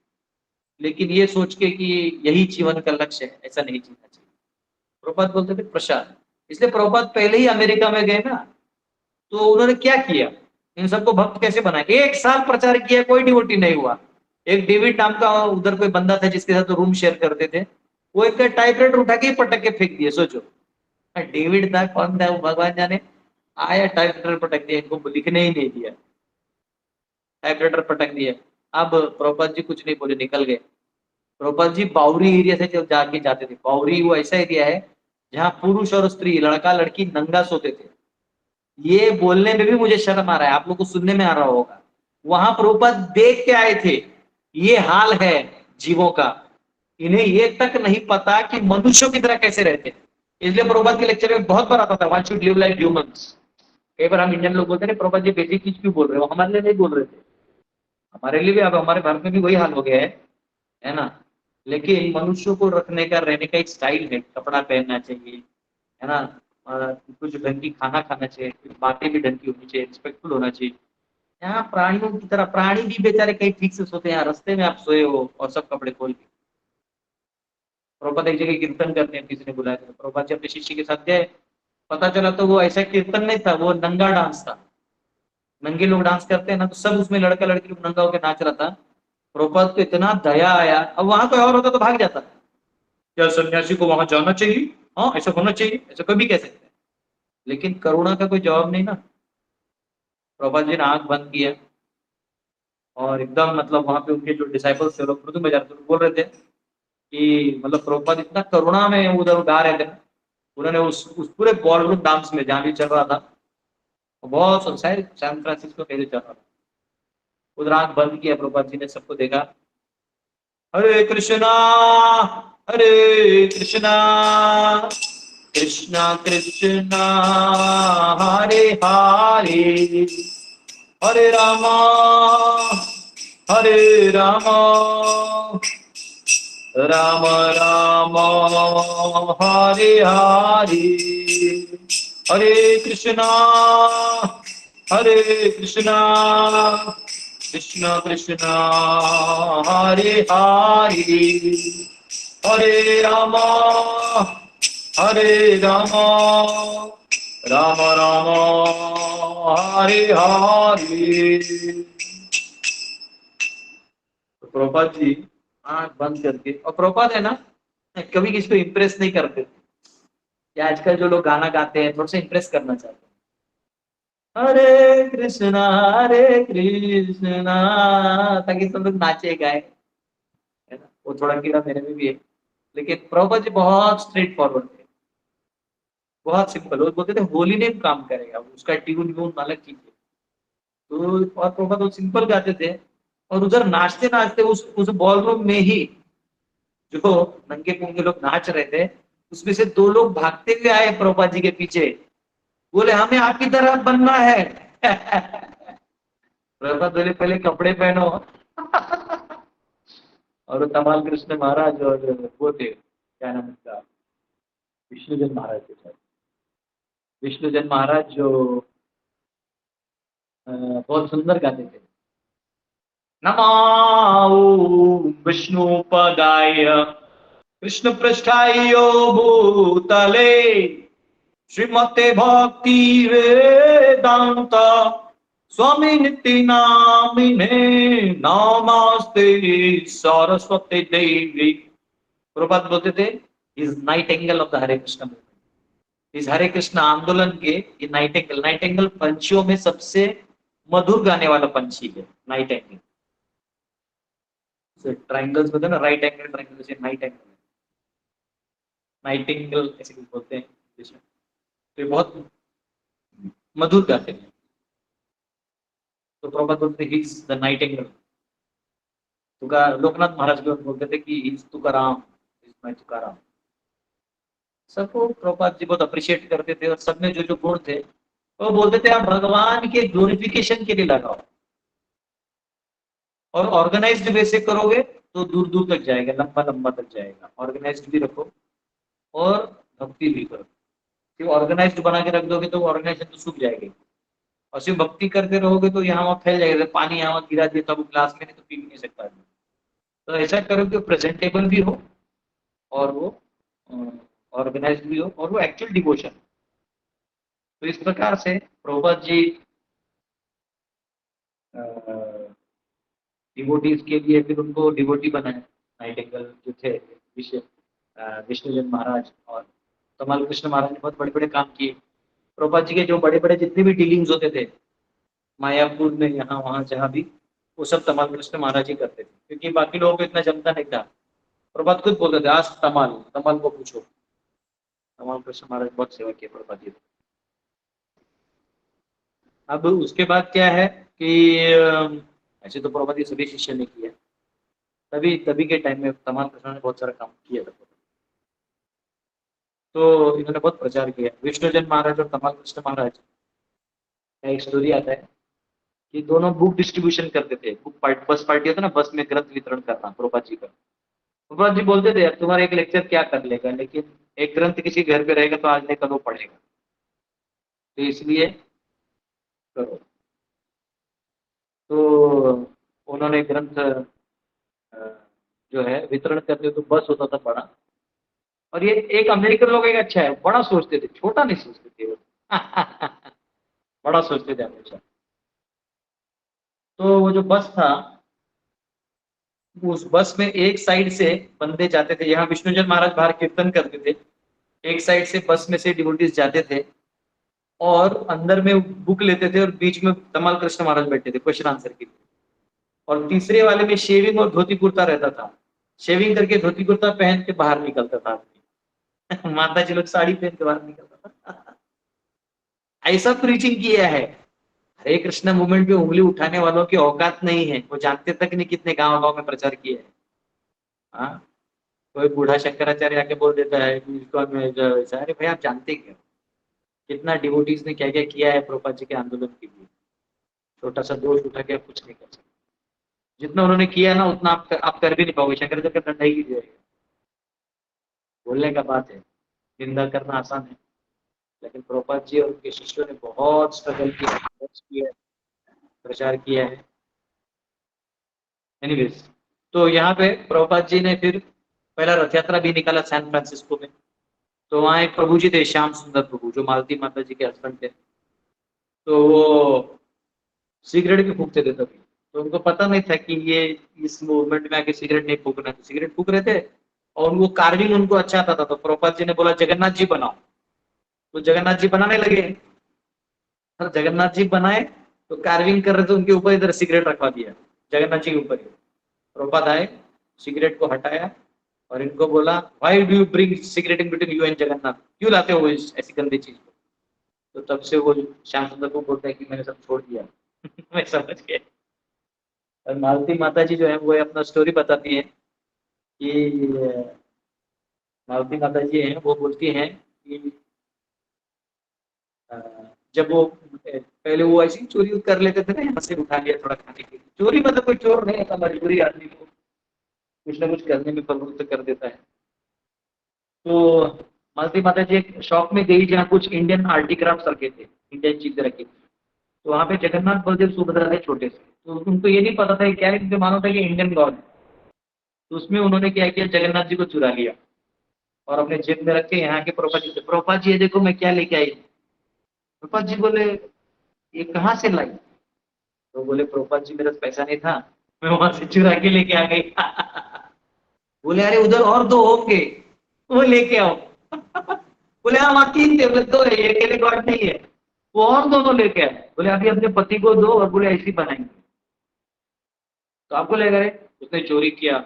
लेकिन ये सोच के कि यही जीवन का लक्ष्य है, ऐसा नहीं जीना चाहिए। प्रभुपाद बोलते थे प्रसाद। इसलिए प्रभुपाद पहले ही अमेरिका में गए ना, तो उन्होंने क्या किया, इन सबको भक्त कैसे बनाया। 1 साल प्रचार किया, कोई डिवोटी नहीं हुआ। एक डेविड नाम का उधर कोई बंदा था जिसके साथ रूम शेयर करते थे, वो एक टाइपराइटर उठा के पटक के फेंक दिए। सोचो, डेविड था कौन था वो भगवान जाने, आया टाइपराइटर पटक दिया, इनको लिखने ही नहीं दिया, टाइपराइटर पटक दिया। अब प्रभुपाद जी कुछ नहीं बोले, निकल गए। प्रभुपाद जी बावरी एरिया से जब जाके जाते थे, बावरी वो ऐसा एरिया है जहाँ पुरुष और स्त्री, लड़का लड़की नंगा सोते थे। ये बोलने में भी मुझे शर्म आ रहा है, आप लोग को सुनने में आ रहा होगा। वहां प्रभुपाद देख के आए थे, ये हाल है जीवों का। इन्हें ये तक नहीं पता कि मनुष्यों की तरह कैसे रहते हैं। इसलिए प्रभुपाद के लेक्चर में बहुत बार आता था, one should live like humans. कई बार हम इंडियन लोग बोलते हैं प्रभुपाद जी बेसिक चीज क्यों बोल रहे हो, हमारे लिए नहीं बोल रहे थे, हमारे लिए भी, अब हमारे भारत में भी वही हाल हो गया है ना। लेकिन मनुष्यों को रखने का, रहने का एक स्टाइल है, कपड़ा पहनना चाहिए, है ना, कुछ ढंग की खाना खाना चाहिए, कुछ बातें भी ढंग की होनी चाहिए, रिस्पेक्टफुल होना चाहिए। यहाँ प्राणियों की तरह प्राणी भी बेचारे कहीं ठीक से सोते हैं, यहाँ रास्ते में आप सोए हो और सब कपड़े खोल के। प्रभुपाद एक जगह कीर्तन करते हैं, किसी ने बुलाया था, प्रभुपाद जी अपने शिष्य के साथ गए, पता चला तो वो ऐसा कीर्तन नहीं था, वो नंगा डांस था। नंगे लोग डांस करते हैं ना, तो सब उसमें लड़का लड़की लोग नंगा होकर नाच रहा था। प्रभुपाद को इतना दया आया, अब वहां कोई और होता तो भाग जाता, क्या सन्यासी को वहां जाना चाहिए, हाँ ऐसा होना चाहिए, ऐसा कोई भी कह सकते हैं। लेकिन करुणा का कोई जवाब नहीं ना। प्रभुपाद जी ने आंख बंद किया और एकदम मतलब वहां पे उनके जो डिसाइपल्स थे लोग उर्दू में जाते बोल रहे थे कि मतलब प्रभुपाद इतना करुणा में उधर गा रहे थे ना, उन्होंने उस पूरे बॉलरूम डांस में जहाँ भी चल रहा था, बहुत शायद सैन फ्रांसिस्को कहीं चल रहा था, उधर आंख बंद किया प्रभुपाद जी ने, सबको देखा, हरे कृष्णा, हरे कृष्णा, कृष्णा कृष्णा, हरे हरे, हरे रामा, हरे रामा, राम राम, हरे हरे, हरे कृष्णा, हरे कृष्णा, कृष्ण कृष्ण, हरे हरे, हरे राम, हरे राम, राम राम, हरे हरे। तो प्रभुपाद जी आंख बंद करके, और प्रभुपाद है ना, कभी किसी को इम्प्रेस नहीं करते, या आजकल जो लोग गाना गाते हैं थोड़ा सा इम्प्रेस करना चाहते हैं, हरे कृष्णा, ताकि सब लोग नाचे गाए, है ना, वो थोड़ा कीड़ा मेरे में भी है। लेकिन प्रभुपाद जी बहुत स्ट्रेट फॉरवर्ड थे, बहुत सिंपल, वो बोलते थे होली नेम काम करेगा, उसका ट्यून व्यून अलग चीज है। तो और प्रभुपाद वो सिंपल गाते थे, और उधर नाचते नाचते उस बॉलरूम में ही जो नंगे पुंगे लोग नाच रहे थे, उसमें से दो लोग भागते हुए आए प्रभुपाद जी के पीछे, बोले हमें आपकी तरह बनना है। प्रभुपाद बोले पहले कपड़े पहनो। और तमाल कृष्ण महाराज और वो थे, क्या नाम उसका, विष्णुजन महाराज के साथ, विष्णुजन महाराज जो बहुत सुंदर गाते थे, नमाओ विष्णुपदाय कृष्ण पृष्ठायो भूतले श्रीमते भक्ति वेदांत स्वामी नित्य नामिने नमस्ते सरस्वती देवी। प्रभुपाद बोलते थे is night angle of the Hare Krishna movement, इस हरे कृष्ण आंदोलन के ये नाइट एंगल, नाइट एंगल पंछियों में सबसे मधुर गाने वाला पंछी है नाइट एंगल। ट्राइंगल्स बोलते हैं ना, राइट एंगल ट्राइंगल, जैसे नाइट एंगल, नाइटिंगेल ऐसे कुछ बोलते हैं इंग्लिश में। तो ये बहुत मधुर गाते हैं। तो प्रभुपाद बोलते ही इज द नाइटिंगेल। तुका लोकनाथ महाराज भी बोलते थे कि is Tukaram, is my Tukaram. सबको प्रभुपाद जी बहुत अप्रिशिएट करते थे, और सब में जो जो गुण थे वो बोलते थे आप भगवान के ग्लोरिफिकेशन के लिए लगाओ, और ऑर्गेनाइज्ड वे से करोगे तो दूर दूर तक जाएगा, लंबा लंबा तक जाएगा। ऑर्गेनाइज्ड भी रखो और भक्ति भी करो। सिर्फ ऑर्गेनाइज्ड बना के रख दोगे तो ऑर्गेनाइजेशन तो सूख जाएगी, और सिर्फ भक्ति करते रहोगे तो यहाँ वहाँ फैल जाएगा, पानी यहाँ वहाँ गिरा दिया तो ग्लास में नहीं तो पी भी नहीं सकता है। तो ऐसा करो कि प्रेजेंटेबल भी हो, और वो ऑर्गेनाइज्ड भी हो, और वो एक्चुअल डिवोशन। तो इस प्रकार से प्रभुपाद जी डिवोटीज के लिए फिर उनको डिवोटी बनाए, नाइटिंगेल जो थे विष्णुजन महाराज और कमाल कृष्ण महाराज ने बहुत बड़े बड़े काम किए। प्रभुपाद जी के जो बड़े बड़े जितने भी डीलिंग्स होते थे मायापुर में, यहाँ वहाँ जहाँ भी, वो सब तमाल कृष्ण महाराज ही करते थे, क्योंकि बाकी लोगों को इतना जमता नहीं था। प्रभुपाद खुद बोलते थे आज तमाल तमाल को पूछो। तमाल कृष्ण महाराज बहुत सेवा किए प्रभुपाद जी। अब उसके बाद क्या है कि ऐसे तो प्रभुपाद जी सभी शिष्य ने किया, तभी तभी के टाइम में तमाल कृष्ण ने बहुत सारा काम किया था। तो इन्होंने बहुत प्रचार किया, विष्णुजन महाराज और तमाल कृष्ण महाराज का एक स्टोरी आता है कि दोनों बुक डिस्ट्रीब्यूशन करते थे, बुक पार्ट, बस पार्टी होता है ना, बस में ग्रंथ वितरण करना प्रभुपाद जी का। प्रभुपाद जी बोलते थे, तुम्हारा एक लेक्चर क्या कर लेगा, लेकिन एक ग्रंथ किसी घर पे रहेगा तो आज नहीं कल वो पढ़ेगा, तो इसलिए करो। तो उन्होंने ग्रंथ अ, जो है वितरण करते तो बस होता था बड़ा। और ये एक अमेरिकन लोग एक अच्छा है, बड़ा सोचते थे, छोटा नहीं सोचते थे वो। बड़ा सोचते थे हमेशा। तो वो जो बस था, उस बस में एक साइड से बंदे जाते थे, यहाँ विष्णुजन महाराज बाहर कीर्तन करते थे, एक साइड से बस में से डिवोटीज जाते थे, और अंदर में बुक लेते थे, और बीच में तमाल कृष्ण महाराज बैठे थे क्वेश्चन आंसर के लिए, और तीसरे वाले में शेविंग और धोती कुर्ता रहता था, शेविंग करके धोती कुर्ता पहन के बाहर निकलता था आदमी। माता जी लोग साड़ी पहन के बाहर निकलता था। ऐसा प्रीचिंग किया है। हरे कृष्ण मूवमेंट में उंगली उठाने वालों की औकात नहीं है, वो जानते तक नहीं कितने गांव गांव में प्रचार किया है। हाँ, कोई बूढ़ा शंकराचार्य आके बोल देता है कि इसको अरे भाई आप जानते क्या, कितना डिवोटीज ने क्या क्या किया है प्रभुपाद जी के आंदोलन के लिए, छोटा सा दोष उठा के आप कुछ नहीं कर सकते। जितना उन्होंने किया ना उतना आप कर भी नहीं पाओगे, शंकराचार्य का डंडा ही गिर जाएगा। बोलने का बात है, निंदा करना आसान है, लेकिन प्रभुपाद जी और उनके शिष्यों ने बहुत स्ट्रगल किया, बहुत किया है, प्रचार किया है। एनीवेज, तो यहाँ पे प्रभुपाद जी ने फिर पहला रथ यात्रा भी निकाला सैन फ्रांसिस्को में। तो वहाँ एक प्रभु जी थे, श्याम सुंदर प्रभु, जो मालती माता जी के हस्बैंड थे। तो वो सिगरेट भी फूकते थे तभी, तो उनको पता नहीं था कि ये इस मूवमेंट में आके सिगरेट नहीं फूकना है, तो सिगरेट फूक रहे थे। और वो कार्विंग उनको अच्छा आता था, तो प्रभुपाद जी ने बोला जगन्नाथ जी बनाओ, तो जगन्नाथ जी बनाने लगे। सर जगन्नाथ जी बनाए, तो कार्विंग कर रहे थे उनके ऊपर, इधर सिगरेट रखवा दिया जगन्नाथ जी के ऊपर ही। प्रभुपाद आए, सिगरेट को हटाया, और इनको बोला why do you bring cigarette in between you and Jagannath, क्यों लाते हो इस ऐसी गंदी चीज को। तो तब से वो श्याम सुंदर को बोलते हैं कि मैंने सब छोड़ दिया। मैं समझ गया। और मालती माता जी जो है वो अपना स्टोरी बताती है कि मालती माता जी हैं वो बोलती हैं कि अ, जब वो पहले वो ऐसी चोरी कर लेते थे ना, यहाँ से उठा लिया थोड़ा खाने के लिए, चोरी मतलब कोई चोर नहीं था, मजबूरी आदमी को कुछ ना कुछ करने में प्रवृत्त कर देता है। तो मालती माता जी एक शॉप में गई जहाँ कुछ इंडियन आर्टिक्राफ्ट रखे थे, इंडियन चीजें रखी थी। तो वहाँ पे जगन्नाथ बलदेव सुभद्रा थे छोटे से, तो उनको ये नहीं पता था क्या है, उनको मालूम था कि इंडियन गॉड है। तो उसमें उन्होंने क्या किया, जगन्नाथ जी को चुरा लिया और अपने जेब में रख के यहाँ के प्रोपा जी से, प्रोपा जी ये देखो मैं क्या लेके आई। प्रोपा जी बोले ये कहाँ से लाई। तो बोले प्रोपा जी मेरे पास पैसा नहीं था, मैं वहां से चुरा के लेके आ गई। बोले अरे उधर और दो होंगे, वो लेके आओ। बोले हाँ वहाँ तीन थे, बोले दो है, ये अकेले गॉड नहीं है, वो और दोनों लेके आए। बोले अभी अपने पति को दो, और बोले ऐसी बनाएंगे। तो आपको लगा रहे उसने चोरी किया,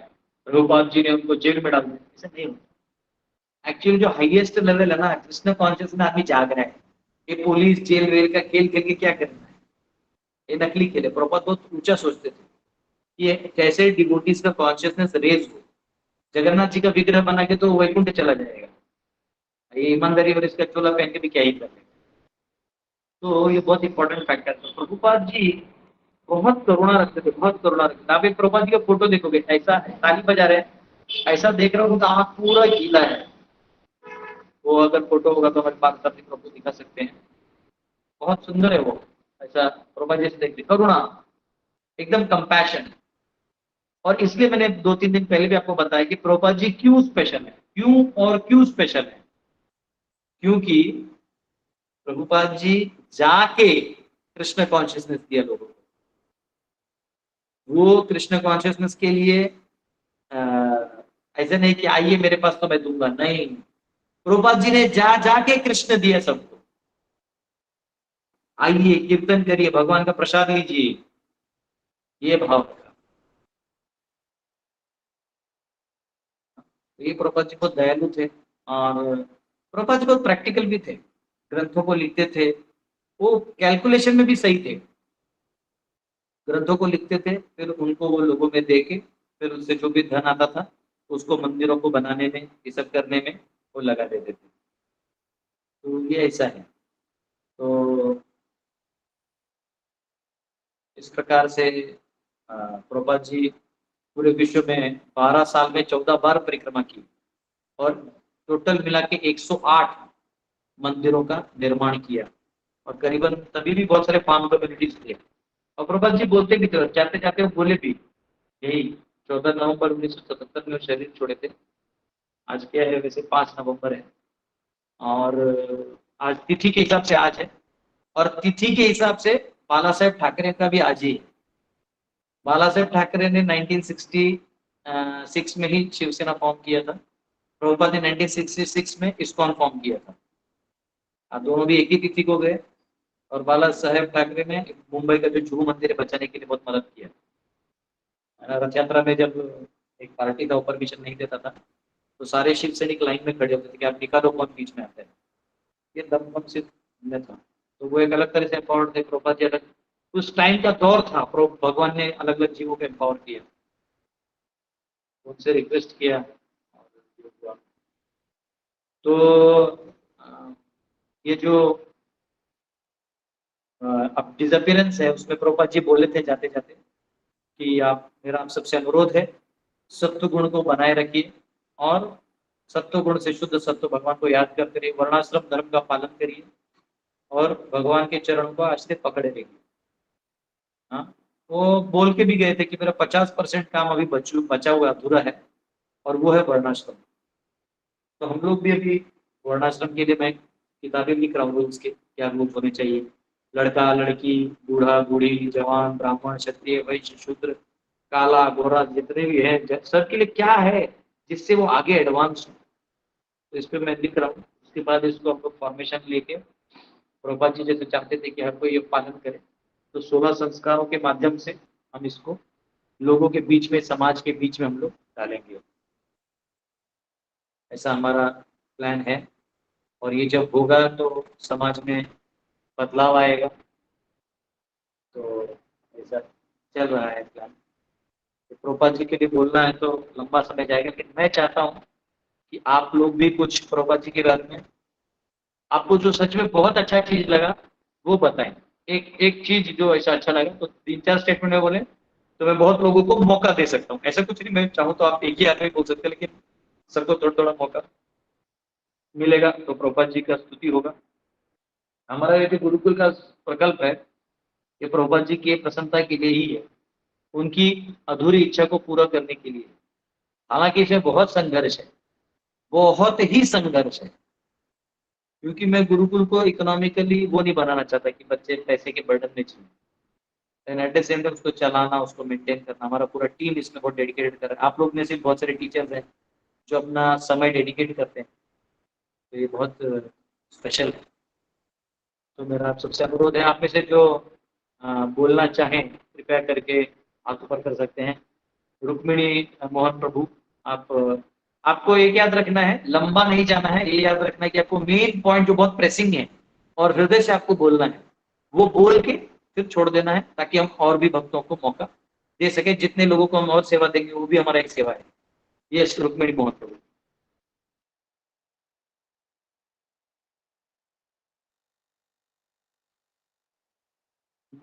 प्रभुपाद जी ने उनको जेल में डाल दिया, ऐसा नहीं होता। एक्चुअली जो हाईएस्ट लेवल है ना, कृष्ण कॉन्शियस में आदमी जाग रहा है। ये पुलिस जेल वेल का खेल खेल के क्या करना है, ये नकली खेल है। प्रभुपाद बहुत ऊंचा सोचते थे कि ये कैसे डिवोटीज का कॉन्शियसनेस रेज हो। जगन्नाथ जी का विग्रह बना के तो वैकुंठ चला जाएगा, ये ईमानदारी और इसका चोला पहन के भी क्या ही कर लेगा। तो ये बहुत इंपॉर्टेंट फैक्टर था। प्रभुपाद जी बहुत करुणा रखते थे, बहुत करुणा रखते थे। आप एक प्रभुपाद जी का फोटो देखोगे, ऐसा है ताली बजा रहे हैं, ऐसा देख रहे हो तो आँख पूरा गीला है। वो अगर फोटो होगा तो हमारे पास अपनी प्रभु दिखा सकते हैं, बहुत सुंदर है वो। ऐसा प्रभुपाद जी से देखते करुणा, एकदम कंपैशन। और इसलिए मैंने 2-3 दिन पहले भी आपको बताया कि प्रभुपाद जी क्यों स्पेशल है, क्यों और क्यों स्पेशल है। क्योंकि प्रभुपाद जी जाके कृष्ण कॉन्शियसनेस दिया लोगों को। वो कृष्ण कॉन्शियसनेस के लिए ऐसे नहीं कि आइए मेरे पास तो मैं दूंगा, नहीं, प्रभुपाद जी ने जा जाके कृष्ण दिया सबको। आइए कीर्तन करिए, भगवान का प्रसाद लीजिए, ये भाव था। ये प्रभुपाद जी बहुत दयालु थे, और प्रभुपाद जी बहुत प्रैक्टिकल भी थे, ग्रंथों को लिखते थे, वो कैलकुलेशन में भी सही थे। ग्रंथों को लिखते थे, फिर उनको वो लोगों में दे के, फिर उससे जो भी धन आता था उसको मंदिरों को बनाने में, ये सब करने में वो लगा देते थे। तो ये ऐसा है। तो इस प्रकार से प्रभुपाद जी पूरे विश्व में 12 साल में 14 बार परिक्रमा की और टोटल मिला के 108 मंदिरों का निर्माण किया और करीबन तभी भी बहुत सारे फार्म कम्युनिटीज थे। और प्रभात जी बोलते भी थे, जाते जाते वो बोले भी यही 14 नवंबर 1977 में वो शरीर छोड़े थे। आज क्या है, वैसे 5 नवंबर है और आज तिथि के हिसाब से आज है और तिथि के हिसाब से बाला साहेब ठाकरे का भी आज ही है। बाला साहेब ठाकरे ने 1966 में ही शिवसेना फॉर्म किया था, प्रभुपाद ने 1966 में इस्कॉन फॉर्म किया था। दोनों भी एक ही तिथि को गए और बाला साहेब ठाकरे ने मुंबई का जो जुहू मंदिर है बचाने के लिए बहुत मदद किया। रथ यात्रा में जब एक पार्टी था, परमिशन नहीं देता था, तो सारे शिव सैनिक लाइन में खड़े होते थे कि आप निकालो कौन बीच में आता है। ये दमखम सिर्फ में था, तो वो एक अलग तरह से एम्पावर्ड थे। प्रभुपाद जी अलग, उस टाइम का दौर था, भगवान ने अलग अलग जीवों को एम्पावर किया, उनसे रिक्वेस्ट किया और जो हुआ। तो ये जो अब डिसअपियरेंस है उसमें प्रभुपाद जी बोले थे जाते जाते कि आप, मेरा आप सबसे अनुरोध है, सत्व गुण को बनाए रखिए और सत्व गुण से शुद्ध सत्व भगवान को याद करते रहिए, वर्णाश्रम धर्म का पालन करिए और भगवान के चरणों को आज से पकड़े रहिए। हाँ, वो बोल के भी गए थे कि मेरा 50% काम अभी बचा हुआ अधूरा है और वो है वर्णाश्रम। तो हम लोग भी अभी वर्णाश्रम के लिए मैं किताबें लिख रहा हूँ रूल्स के, क्या रूल होने चाहिए, लड़का लड़की, बूढ़ा बूढ़ी, जवान ब्राह्मण क्षत्रिय वैश्य शूद्र, काला गोरा, जितने भी हैं सबके लिए क्या है जिससे वो आगे एडवांस हो। तो इस पे मैं लिख रहा हूँ, उसके बाद इसको हम लोग फॉर्मेशन लेके, प्रभुपाद जी जैसे चाहते थे कि हर कोई ये पालन करे, तो 16 संस्कारों के माध्यम से हम इसको लोगों के बीच में, समाज के बीच में हम लोग डालेंगे। ऐसा हमारा प्लान है और ये जब होगा तो समाज में बदलाव आएगा। तो ऐसा चल रहा है प्लान। तो प्रभुपाद जी के लिए बोलना है तो लंबा समय जाएगा, लेकिन मैं चाहता हूँ कि आप लोग भी कुछ प्रभुपाद जी के बारे में, आपको जो सच में बहुत अच्छा चीज लगा वो बताएं। एक एक चीज जो ऐसा अच्छा लगा तो 3-4 स्टेटमेंट में बोले तो मैं बहुत लोगों को मौका दे सकता हूँ। ऐसा कुछ नहीं, मैं चाहूँ तो आप एक ही आदमी बोल सकते हैं, लेकिन सबको थोड़ा थोड़ा मौका मिलेगा तो प्रभुपाद जी का स्तुति होगा। हमारा ये जो गुरुकुल का प्रकल्प है, ये प्रभुपाद जी की प्रसन्नता के लिए ही है, उनकी अधूरी इच्छा को पूरा करने के लिए। हालांकि इसमें बहुत संघर्ष है, बहुत ही संघर्ष है, क्योंकि मैं गुरुकुल को इकोनॉमिकली वो नहीं बनाना चाहता कि बच्चे पैसे के बर्डन में जिए। And at the same time उसको चलाना, उसको मेंटेन करना, हमारा पूरा टीम इसमें बहुत डेडिकेटेड कर रहा है। आप लोग में से बहुत सारे टीचर्स हैं जो अपना समय डेडिकेट करते हैं, तो ये बहुत स्पेशल है। तो मेरा आप सबसे अनुरोध है, आप में से जो बोलना चाहें कृपया करके हाथ ऊपर कर सकते हैं। रुक्मिणी मोहन प्रभु, आप, आपको एक याद रखना है, लंबा नहीं जाना है, ये याद रखना है कि आपको मेन पॉइंट जो बहुत प्रेसिंग है और हृदय से आपको बोलना है, वो बोल के फिर छोड़ देना है, ताकि हम और भी भक्तों को मौका दे सके। जितने लोगों को हम और सेवा देंगे वो भी हमारा एक सेवा है। ये रुक्मिणी मोहन प्रभु।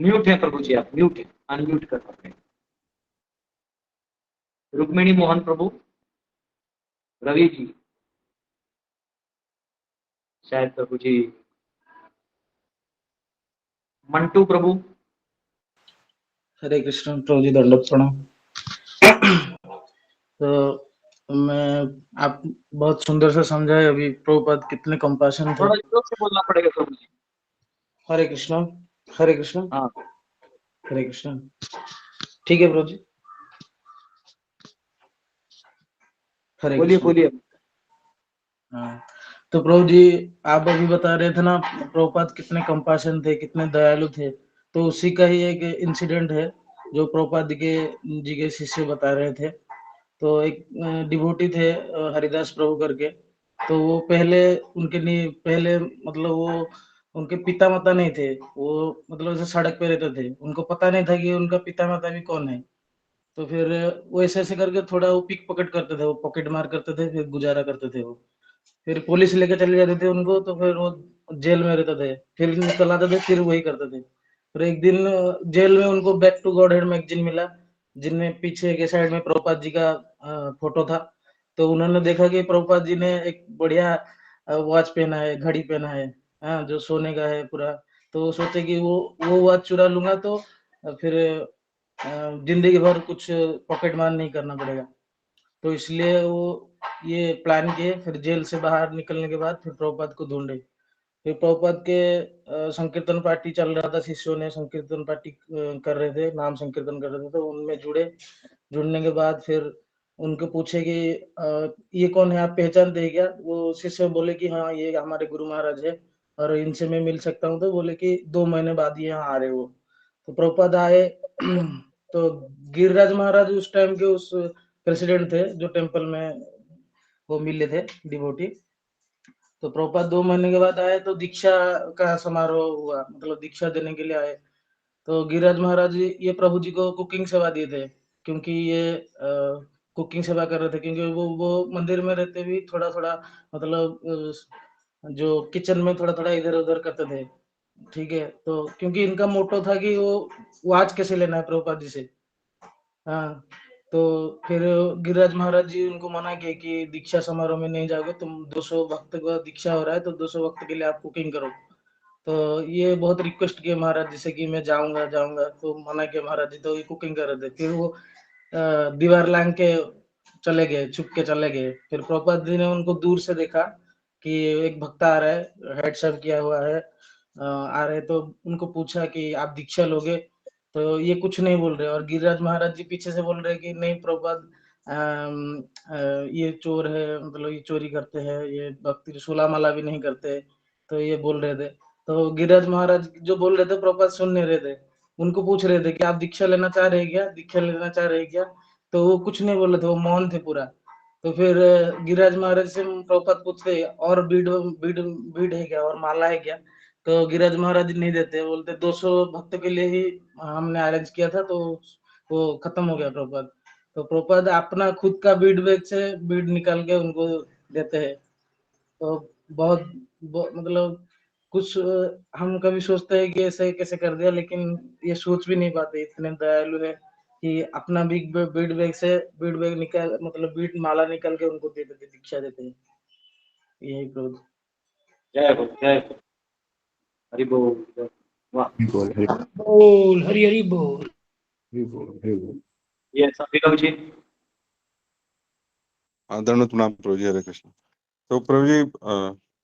म्यूट है प्रभु जी, आप म्यूट है, अनम्यूट कर सकते हैं। रुक्मिणी मोहन प्रभु, रवि जी, शायद प्रभु जी, मंटू प्रभु। हरे कृष्ण प्रभु जी, दंडवत प्रणाम। तो मैं, आप बहुत सुंदर से समझाए अभी प्रभुपाद कितने कंपैशन थे। थोड़ा जोर से बोलना पड़ेगा प्रभु जी। हरे कृष्ण, हरे कृष्ण, हाँ, हरे कृष्ण। ठीक है प्रभु जी, हरे बोलिए कृष्ण। बोलिए। हाँ, तो प्रभु जी आप अभी बता रहे थे ना प्रभुपाद कितने कंपैशन थे, कितने दयालु थे, तो उसी का ही एक इंसिडेंट है जो प्रभुपाद जी के शिष्य बता रहे थे। तो एक डिवोटी थे हरिदास प्रभु करके, तो वो पहले मतलब वो उनके पिता माता नहीं थे, वो मतलब ऐसे सड़क पे रहते थे, उनको पता नहीं था कि उनका पिता माता भी कौन है। तो फिर वो ऐसे ऐसे करके थोड़ा वो पिक पॉकेट करते थे, वो पॉकेट मार करते थे, फिर गुजारा करते थे वो। फिर पुलिस लेके चले जाते थे उनको, तो फिर वो जेल में रहते थे, फिर निकल आते थे, फिर वही करते थे। फिर एक दिन जेल में उनको back to Godhead magazine मिला, जिनमें पीछे के साइड में प्रभुपाद जी का फोटो था। तो उन्होंने देखा कि प्रभुपाद जी ने एक बढ़िया वॉच पहना है, घड़ी पहना है, हाँ, जो सोने का है पूरा। तो वो सोचे कि वो वॉच चुरा लूंगा तो फिर जिंदगी भर कुछ पॉकेट मार नहीं करना पड़ेगा। तो इसलिए वो ये प्लान किए। फिर जेल से बाहर निकलने के बाद फिर प्रभुपाद को ढूंढे। फिर प्रभुपाद के संकीर्तन पार्टी चल रहा था, शिष्यों ने संकीर्तन पार्टी कर रहे थे, नाम संकीर्तन कर रहे थे, तो उनमें जुड़े। जुड़ने के बाद फिर उनको पूछे कि ये कौन है, आप पहचानते हैं क्या? वो शिष्य बोले कि हाँ, ये हमारे गुरु महाराज है और इनसे मैं मिल सकता हूँ। तो बोले कि 2 महीने बाद ये यहाँ आ रहे हो। तो प्रभुपाद आए। तो गिरिराज महाराज उस टाइम के उस प्रेसिडेंट थे जो टेम्पल में वो मिले थे डिवोटी। तो प्रभुपाद 2 महीने के बाद आए तो दीक्षा का समारोह हुआ, मतलब दीक्षा देने के लिए आए। तो गिरिराज महाराज जी ये प्रभु जी को कुकिंग सेवा दिए थे, क्योंकि ये कुकिंग सेवा कर रहे थे, क्योंकि वो मंदिर में रहते भी थोड़ा थोड़ा, मतलब जो किचन में थोड़ा थोड़ा इधर उधर करते थे। ठीक है, तो क्योंकि इनका मोटो था कि वो आज कैसे लेना है प्रभुपाद जी से। हाँ, तो फिर गिरिराज महाराज जी उनको मना किए कि दीक्षा समारोह में नहीं जाओगे तुम, 200 भक्त का दीक्षा हो रहा है तो 200 भक्त के लिए आप कुकिंग करो। तो ये बहुत रिक्वेस्ट किए महाराज जी से कि मैं जाऊंगा जाऊंगा, तो मना किया महाराज जी, तो ये कुकिंग कर रहे थे। फिर वो दीवार लांग के चले गए, छुप के चले गए। फिर प्रभुपाद जी ने उनको दूर से देखा कि एक भक्त आ रहा है, हेड सर्व किया हुआ है, आ रहे। तो उनको पूछा कि आप दीक्षा लोगे? तो ये कुछ नहीं बोल रहे, और गिरिराज महाराज जी पीछे से बोल रहे कि नहीं प्रभुपाद, ये चोर है, मतलब ये चोरी करते हैं, ये भक्ति सोला माला भी नहीं करते। तो ये बोल रहे थे। तो गिरिराज महाराज जो बोल रहे थे प्रभुपाद सुन नहीं रहे थे। उनको पूछ रहे थे कि आप दीक्षा लेना चाह रहे हैं क्या, दीक्षा लेना चाह रहे हैं क्या? तो वो कुछ नहीं बोल रहे थे, वो मौन थे पूरा। तो फिर गिरिराज महाराज से प्रभुपाद पूछते और बीड बीड बीड है क्या, और माला है क्या? तो गिरिराज महाराज नहीं देते, बोलते 200 भक्त के लिए ही हमने अरेंज किया था, तो वो खत्म हो गया प्रभुपाद। तो प्रभुपाद अपना खुद का बीड बैग से बीड निकाल के उनको देते हैं। तो मतलब कुछ हम कभी सोचते हैं कि ऐसे कैसे कर दिया, लेकिन ये सोच भी नहीं पाते, इतने दयालु है कि अपना बीड बैग से बीड बैग निकाल, मतलब बीड माला निकाल के उनको दे देते, दीक्षा देते हैं। यही क्रोध। जय हो, जय हो। हरि बोल, जय। वाह, बोल हरि बोल हरि हरि बोल। बोल हरि बोल। ये सभी लोग जी। दंडवत प्रणाम प्रभु जी, हरे कृष्ण। तो प्रभु जी,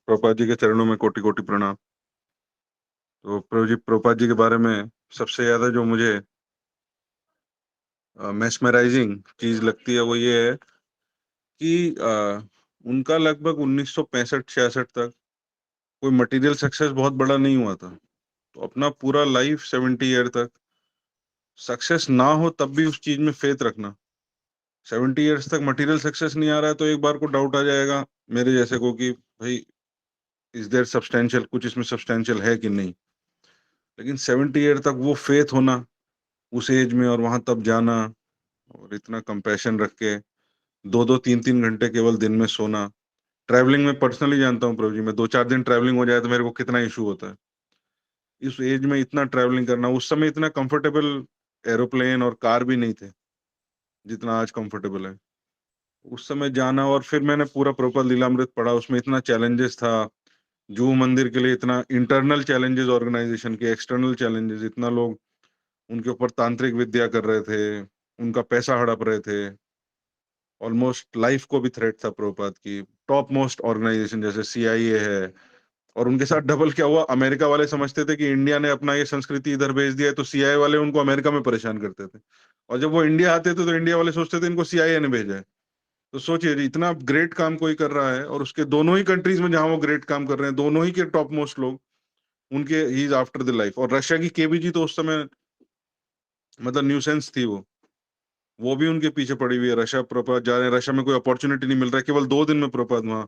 प्रभुपाद जी के चरणों में कोटि कोटि प्रणाम। तो प्रभु जी, प्रभुपाद जी के बारे में सबसे ज्यादा जो मुझे मेस्मराइजिंग चीज लगती है वो ये है कि उनका लगभग 1965-66 तक कोई मटेरियल सक्सेस बहुत बड़ा नहीं हुआ था। तो अपना पूरा लाइफ 70 ईयर तक सक्सेस ना हो तब भी उस चीज में फेथ रखना। 70 ईयर्स तक मटेरियल सक्सेस नहीं आ रहा है तो एक बार को डाउट आ जाएगा मेरे जैसे को कि भाई इज देयर सब्सटेंशियल, कुछ इसमें सब्सटेंशियल है कि नहीं। लेकिन 70 ईयर तक वो फेथ होना उस एज में, और वहां तब जाना, और इतना कंपैशन रख के 2-2 3-3 घंटे केवल दिन में सोना। ट्रैवलिंग में पर्सनली जानता हूँ प्रभु जी, मैं 2-4 दिन ट्रैवलिंग हो जाए तो मेरे को कितना इशू होता है। इस एज में इतना ट्रैवलिंग करना, उस समय इतना कंफर्टेबल एरोप्लेन और कार भी नहीं थे जितना आज कंफर्टेबल है। उस समय जाना, और फिर मैंने पूरा प्रभुपाद लीलामृत पढ़ा, उसमें इतना चैलेंजेस था। जू मंदिर के लिए इतना इंटरनल चैलेंजेस, ऑर्गेनाइजेशन के एक्सटर्नल चैलेंजेस, इतना लोग उनके ऊपर तांत्रिक विद्या कर रहे थे, उनका पैसा हड़प रहे थे, ऑलमोस्ट लाइफ को भी थ्रेट था प्रभुपाद की। टॉप मोस्ट ऑर्गेनाइजेशन जैसे CIA है, और उनके साथ डबल क्या हुआ, अमेरिका वाले समझते थे कि इंडिया ने अपना ये संस्कृति इधर भेज दिया है, तो CIA वाले उनको अमेरिका में परेशान करते थे। और जब वो इंडिया आते थे तो इंडिया वाले सोचते थे इनको CIA ने भेजा है। तो सोचिए जी, इतना ग्रेट काम कोई कर रहा है, और उसके दोनों ही कंट्रीज में जहां वो ग्रेट काम कर रहे हैं, दोनों ही के टॉप मोस्ट लोग उनके he is after the life. और रशिया की KBG तो उस समय मतलब न्यूसेंस थी, वो भी उनके पीछे पड़ी हुई है। रशिया प्रभुपाद जा रहे हैं, रशिया में कोई अपॉर्चुनिटी नहीं मिल रहा है, केवल 2 दिन में प्रभुपाद वहां,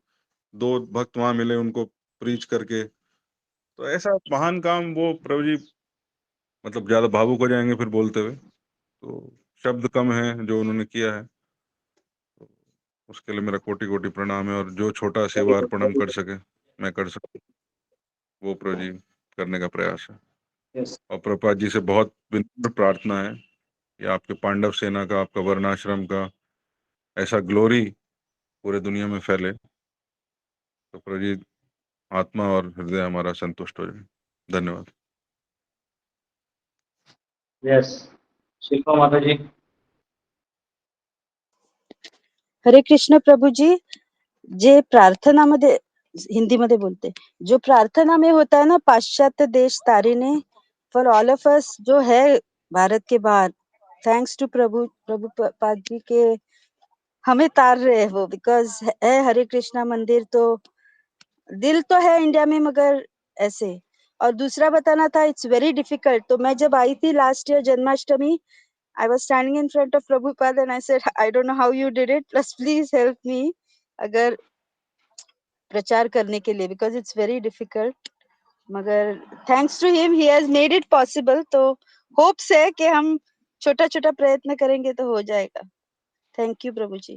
2 भक्त वहां मिले उनको प्रीच करके। तो ऐसा महान काम वो प्रभु जी, मतलब ज्यादा भावुक हो जाएंगे फिर बोलते हुए, तो शब्द कम है जो उन्होंने किया है। तो उसके लिए मेरा कोटि कोटि प्रणाम है, और जो छोटा सेवा अर्पण हम कर सके, मैं कर सकूं, वो प्रभु जी करने का प्रयास है। यस। और प्रभुपाद जी से बहुत विनम्र प्रार्थना है या आपके पांडव सेना का, आपका वर्णाश्रम का ऐसा ग्लोरी पूरे दुनिया में फैले, तो प्रभु जी आत्मा और हृदय हमारा संतुष्ट हो जाए। धन्यवाद। यस, शिल्पा माता जी। हरे कृष्ण प्रभूजी, जे प्रार्थनामध्ये हिंदीमध्ये बोलते, जो प्रार्थना में होता है ना पाश्चात्य देश तारीने फॉर ऑल ऑफ अस जो है भारत के बाहर, थैंक्स टू प्रभुपाद जी के हमें तार रहे हैं वो, बिकॉज है हरे कृष्णा मंदिर तो दिल तो है इंडिया में मगर ऐसे। और दूसरा बताना था, इट्स वेरी डिफिकल्ट। तो मैं जब आई थी last year Janmashtami, I was standing in front of Prabhupada and I said, I don't know how you did it. Plus, please help me. अगर प्रचार करने के लिए, because it's very difficult. मगर thanks to him, he has made it possible. तो hopes है कि हम छोटा छोटा प्रयत्न करेंगे तो हो जाएगा। Thank you Prabhu ji.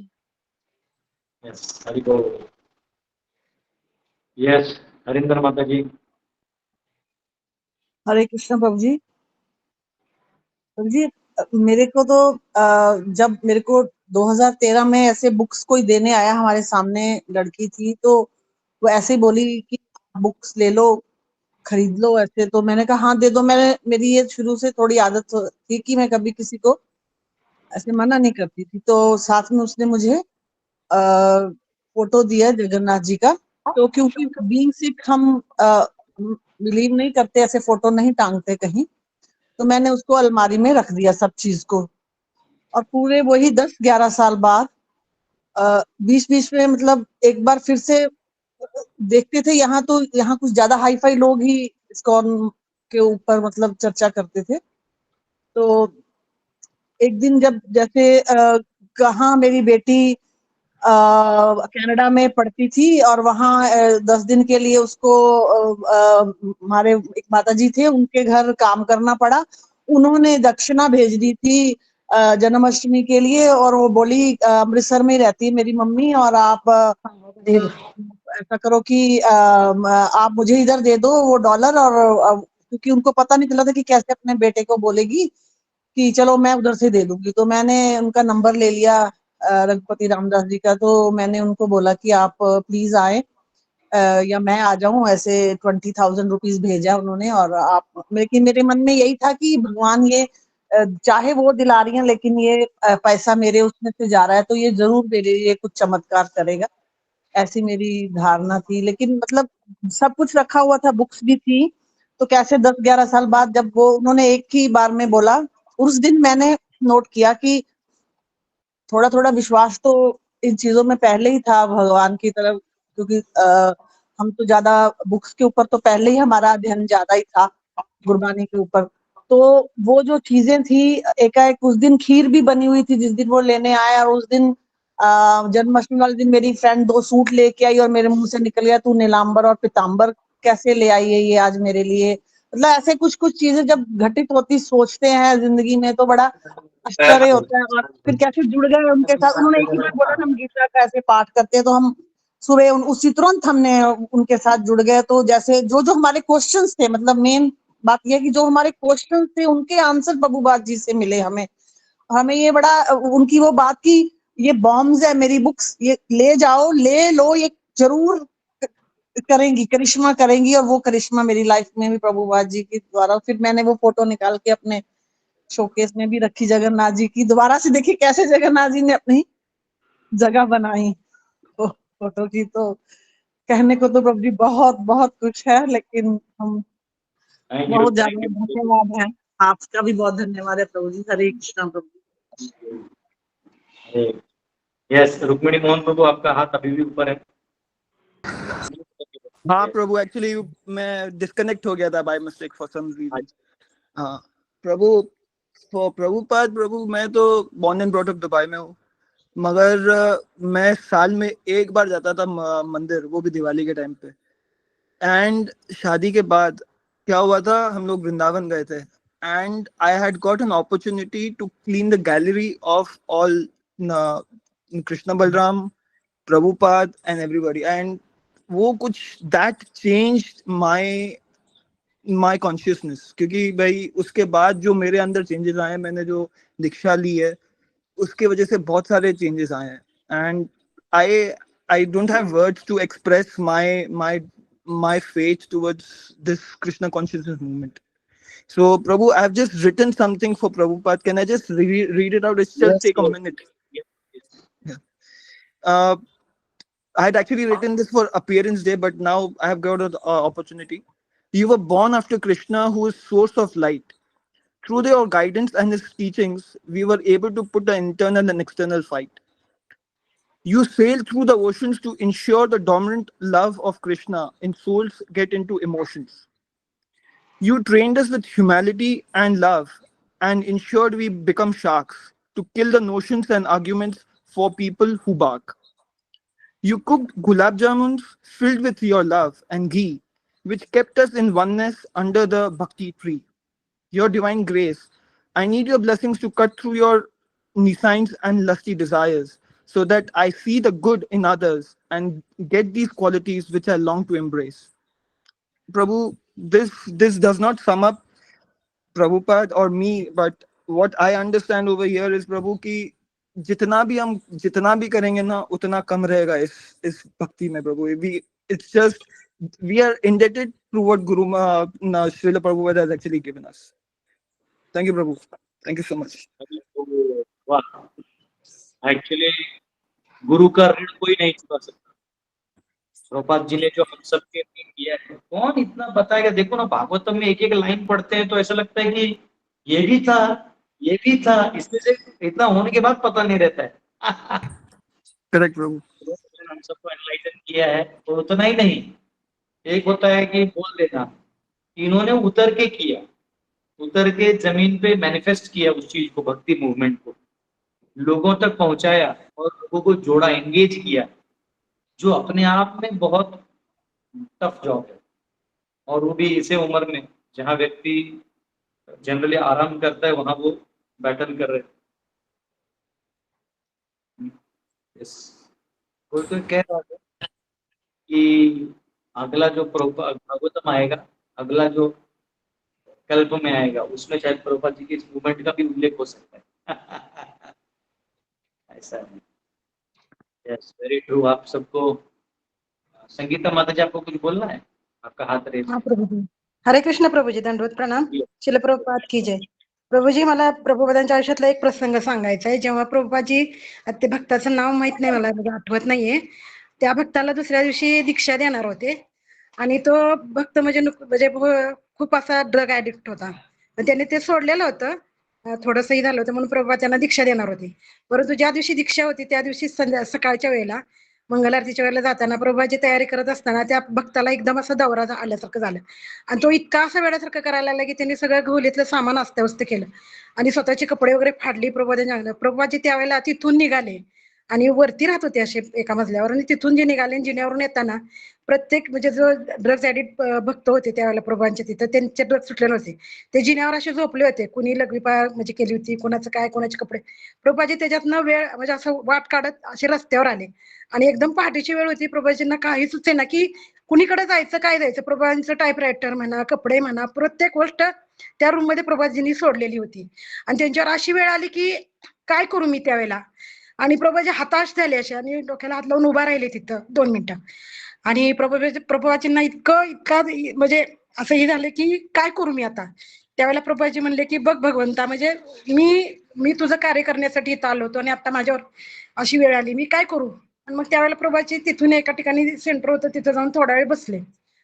Yes, Hari बोल। यस, हरिंदर माता जी। हरे कृष्ण प्रभु जी। प्रभु जी, मेरे को तो जब मेरे को 2013 में ऐसे बुक्स कोई देने आया, हमारे सामने लड़की थी, तो वो ऐसे ही बोली कि बुक्स ले लो, खरीद लो ऐसे। तो मैंने कहा हाँ दे दो। मेरी ये शुरू से थोड़ी आदत थी कि मैं कभी किसी को ऐसे मना नहीं करती थी। तो साथ में उसने मुझे फोटो दिया जगन्नाथ जी का। तो क्योंकि बीइंग सिख हम बिलीव नहीं करते, ऐसे फोटो नहीं टांगते कहीं, तो मैंने उसको अलमारी में रख दिया सब चीज को। और पूरे वही 10-11 साल बाद बीच बीच में मतलब एक बार फिर से देखते थे, यहाँ तो यहाँ कुछ ज्यादा हाई फाई लोग ही इस्कॉन के ऊपर मतलब चर्चा करते थे। तो एक दिन जब जैसे कहाँ मेरी बेटी कनाडा में पढ़ती थी और वहाँ 10 दिन के लिए उसको हमारे एक माताजी थे, उनके घर काम करना पड़ा। उन्होंने दक्षिणा भेज दी थी जन्माष्टमी के लिए, और वो बोली अमृतसर में रहती है मेरी मम्मी, और आप ऐसा करो कि आप मुझे इधर दे दो वो डॉलर। और क्योंकि उनको पता नहीं चला था कि कैसे अपने बेटे को बोलेगी कि चलो मैं उधर से दे दूंगी। तो मैंने उनका नंबर ले लिया रघुपति रामदास जी का। तो मैंने उनको बोला कि आप प्लीज आए या मैं आ जाऊं। ऐसे 20,000 रुपीज भेजा उन्होंने। और आप मेरे मन में यही था कि भगवान ये चाहे वो दिला रही हैं, लेकिन ये पैसा मेरे उसमें से जा रहा है तो ये जरूर मेरे लिए कुछ चमत्कार करेगा, ऐसी मेरी धारणा थी। लेकिन मतलब सब कुछ रखा हुआ था, बुक्स भी थी। तो कैसे 10-11 साल बाद जब वो उन्होंने एक ही बार में बोला, उस दिन मैंने नोट किया कि थोड़ा थोड़ा विश्वास तो इन चीजों में पहले ही था भगवान की तरफ। क्योंकि हम तो ज्यादा बुक्स के ऊपर तो पहले ही हमारा अध्ययन ज्यादा ही था, गुरबानी के ऊपर। तो वो जो चीजें थी, एकाएक उस दिन खीर भी बनी हुई थी जिस दिन वो लेने आया। और उस दिन जन्माष्टमी वाले दिन मेरी फ्रेंड 2 सूट लेके आई और मेरे मुंह से निकल गया, तू नीलांबर और पीतांबर कैसे ले आई है ये आज मेरे लिए। मतलब ऐसे कुछ कुछ चीजें जब घटित होती सोचते हैं जिंदगी में तो बड़ा आश्चर्य होता है। और फिर कैसे जुड़ गए उनके साथ। उन्होंने एक ही बार बोला हम गीता का ऐसे पाठ करते हैं, तो हम सुबह उसी तुरंत हमने उनके साथ जुड़ गए। तो जैसे जो जो हमारे क्वेश्चंस थे, मतलब मेन बात यह कि जो हमारे क्वेश्चंस थे उनके आंसर प्रभुपाद जी से मिले हमें। हमें ये बड़ा उनकी वो बात की ये बॉम्ब्स है मेरी बुक्स, ये ले जाओ ले लो, ये जरूर करेंगी, करिश्मा करेंगी। और वो करिश्मा मेरी लाइफ में भी प्रभुपाद जी के द्वारा। फिर मैंने वो फोटो निकाल के अपने शोकेस में भी रखी जगन्नाथ जी की। दोबारा से देखिए कैसे जगन्नाथ जी ने अपनी जगह बनाई फोटो की। तो कहने को तो प्रभु जी बहुत बहुत कुछ है, लेकिन हम बहुत ज्यादा धन्यवाद है। आपका भी बहुत धन्यवाद है प्रभु जी। हरे कृष्णा प्रभु जी। यस, रुक्मिणी मोहन प्रभु, आपका हाथ अभी भी ऊपर है। हाँ प्रभु, एक्चुअली मैं डिस्कनेक्ट हो गया था by mistake for some reason. हाँ प्रभु, प्रभुपाद प्रभु, मैं तो born and brought up Dubai में हूँ, मगर मैं साल में एक बार जाता था मंदिर, वो भी दिवाली के टाइम पे। एंड शादी के बाद क्या हुआ था, हम लोग वृंदावन गए थे and I had got an opportunity to clean the gallery of all Krishna Balaram, Prabhupada and everybody. And वो कुछ that changed my my consciousness, क्योंकि भाई उसके बाद जो मेरे अंदर चेंजेस आए, मैंने जो दीक्षा ली है उसके वजह से बहुत सारे चेंजेस आए हैं। And I don't have words to express my faith towards this Krishna consciousness movement. So Prabhu, I have just written something for Prabhupada. Can I just read it out? It's just Yes, take a Lord. minute. Yes, yes. Yeah. I had actually written this for appearance day, but now I have got an opportunity. You were born after Krishna, who is source of light. Through your guidance and his teachings, we were able to put the internal and external fight. You sail through the oceans to ensure the dominant love of Krishna in souls get into emotions. You trained us with humility and love and ensured we become sharks to kill the notions and arguments for people who bark. You cooked gulab jamuns filled with your love and ghee, which kept us in oneness under the bhakti tree. Your divine grace, I need your blessings to cut through your nescience and lusty desires, so that I see the good in others and get these qualities which I long to embrace. Prabhu, this does not sum up Prabhupada or me, but what I understand over here is Prabhu कि जितना भी करेंगे ना उतना कम रहेगा इस भक्ति में प्रभु. It's just we are indebted to what Guru Srila Prabhupada has actually given us. Thank you, Prabhu. Thank you so much. वाह, एक्चुअली गुरु का ऋण कोई नहीं चुका सकता. प्रभुपाद जी ने जो हम सबके लिए किया है, कौन इतना बताएगा. देखो ना, भागवतम में एक एक लाइन पढ़ते हैं तो ऐसा लगता है कि ये भी था, ये भी था. इसमें से इतना होने के बाद पता नहीं रहता है. Correct, Prabhu. हम सबको एनलाइटन किया है, तो उतना ही नहीं, एक होता है कि बोल देना. इन्होंने उतर के किया, उतर के जमीन पे मैनिफेस्ट किया उस चीज को, भक्ति मूवमेंट को लोगों तक पहुंचाया और लोगों को जोड़ा, एंगेज किया, जो अपने आप में बहुत टफ जॉब है. और वो भी इसे उम्र में जहाँ व्यक्ति जनरली आराम करता है, वहां वो बैटल कर रहे हैं. Yes. कोई तो कह रहा था कि अगला जो भागवतम आएगा, अगला जो कल्प में आएगा, उसमें शायद प्रभुपाद जी के इस मूवमेंट का भी उल्लेख हो सकता है. ऐसा है. Yes, very true. आप सबको, संगीता माता जी, आपको कुछ बोलना है? आपका हाथ रेज. हाँ प्रभू जी. हरे कृष्ण प्रभू जी. दंडवत प्रणाम. शिल प्रभुपाद की जय. प्रभूजी, मला प्रभुपादांच्या आयुष्यातला एक प्रसंग सांगायचा आहे. जेव्हा प्रभुपादजी, ते भक्ताचं नाव माहित नाही मला, म्हणजे आठवत नाहीये, त्या भक्ताला दुसऱ्या दिवशी दीक्षा देणार होते आणि तो भक्त म्हणजे खूप असा ड्रग ऍडिक्ट होता. त्याने ते सोडलेलं होतं, थोडंसंही झालं होतं म्हणून प्रभुपाद त्यांना दीक्षा देणार होते. परंतु ज्या दिवशी दीक्षा होती त्या दिवशी सकाळच्या वेळेला मंगल आरतीच्या वेळेला जाताना प्रभुपादजी तयारी करत असताना त्या भक्ताला एकदम असं दौरा आल्यासारखं झालं आणि तो इतका असं वेळासारखं करायला लागला की त्यांनी सगळं खोलीतलं सामान अस्ताव्यस्त केलं आणि स्वतःचे कपडे वगैरे फाडली प्रभुपादांच्या अंगावर. प्रभुपादजी त्यावेळेला तिथून निघाले आणि वरती राहत होते असे एका मजल्यावर, आणि तिथून जे निघाले जिन्यावरून येताना प्रत्येक म्हणजे जो ड्रग्ज ऍडिक्ट भक्त होते त्यावेळेला प्रभुपादांच्या तिथं, त्यांचे ड्रग्ज सुटले नव्हते. ते जिन्यावर असे झोपले होते, कुणी लघवीपाळ म्हणजे केली होती, कोणाचं काय, कोणाचे कपडे. प्रभुपादजी त्याच्यातनं वेळ म्हणजे असं वाट काढत असे रस्त्यावर आले आणि एकदम पहाटेची वेळ होती. प्रभुपादजींना काही सुचेना की कुणीकडे जायचं, काय जायचं. प्रभुपादांचं टाईपरायटर म्हणा, कपडे म्हणा, प्रत्येक गोष्ट त्या रूम मध्ये प्रभुपादजींनी सोडलेली होती आणि त्यांच्यावर अशी वेळ आली की काय करू मी त्यावेळेला. आणि प्रभुपादजी हताश झाले असे आणि डोक्याला हात लावून उभा राहिले तिथं 2 मिनिटं. आणि प्रभुपादजींना इतका म्हणजे असं हे झालं की काय करू मी आता. त्यावेळेला प्रभुपादजी म्हणले की बघ भगवंता, म्हणजे मी तुझं कार्य करण्यासाठी इथं आलो होतो आणि आता माझ्यावर अशी वेळ आली, मी काय करू. आणि मग त्यावेळेला प्रभुपादजी तिथून एका ठिकाणी सेंटर होतं, तिथं जाऊन थोडा वेळ बसले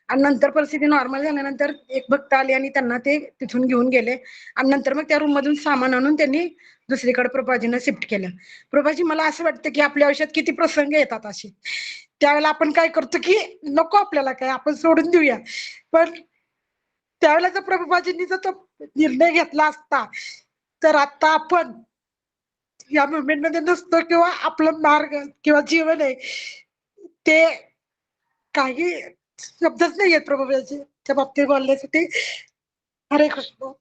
आणि नंतर परिस्थिती नॉर्मल झाल्यानंतर एक भक्त आले आणि त्यांना ते तिथून घेऊन गेले आणि नंतर मग त्या रूम मधून सामान आणून त्यांनी दुसरीकडे प्रभुपादजींना शिफ्ट केलं. प्रभुपादजी, मला असं वाटतं की आपल्या आयुष्यात किती प्रसंग येतात असे, त्यावेळेला आपण काय करतो की नको आपल्याला काय, आपण सोडून देऊया. पण त्यावेळेला जर प्रभुपादजींनी जर तो निर्णय घेतला असता तर आता आपण या मुवमेंट मध्ये नसतो, किंवा आपलं मार्ग किंवा जीवन आहे ते काही शब्दच नाही आहेत प्रभुपादजी त्या बाबतीत बोलण्यासाठी. हरे कृष्ण.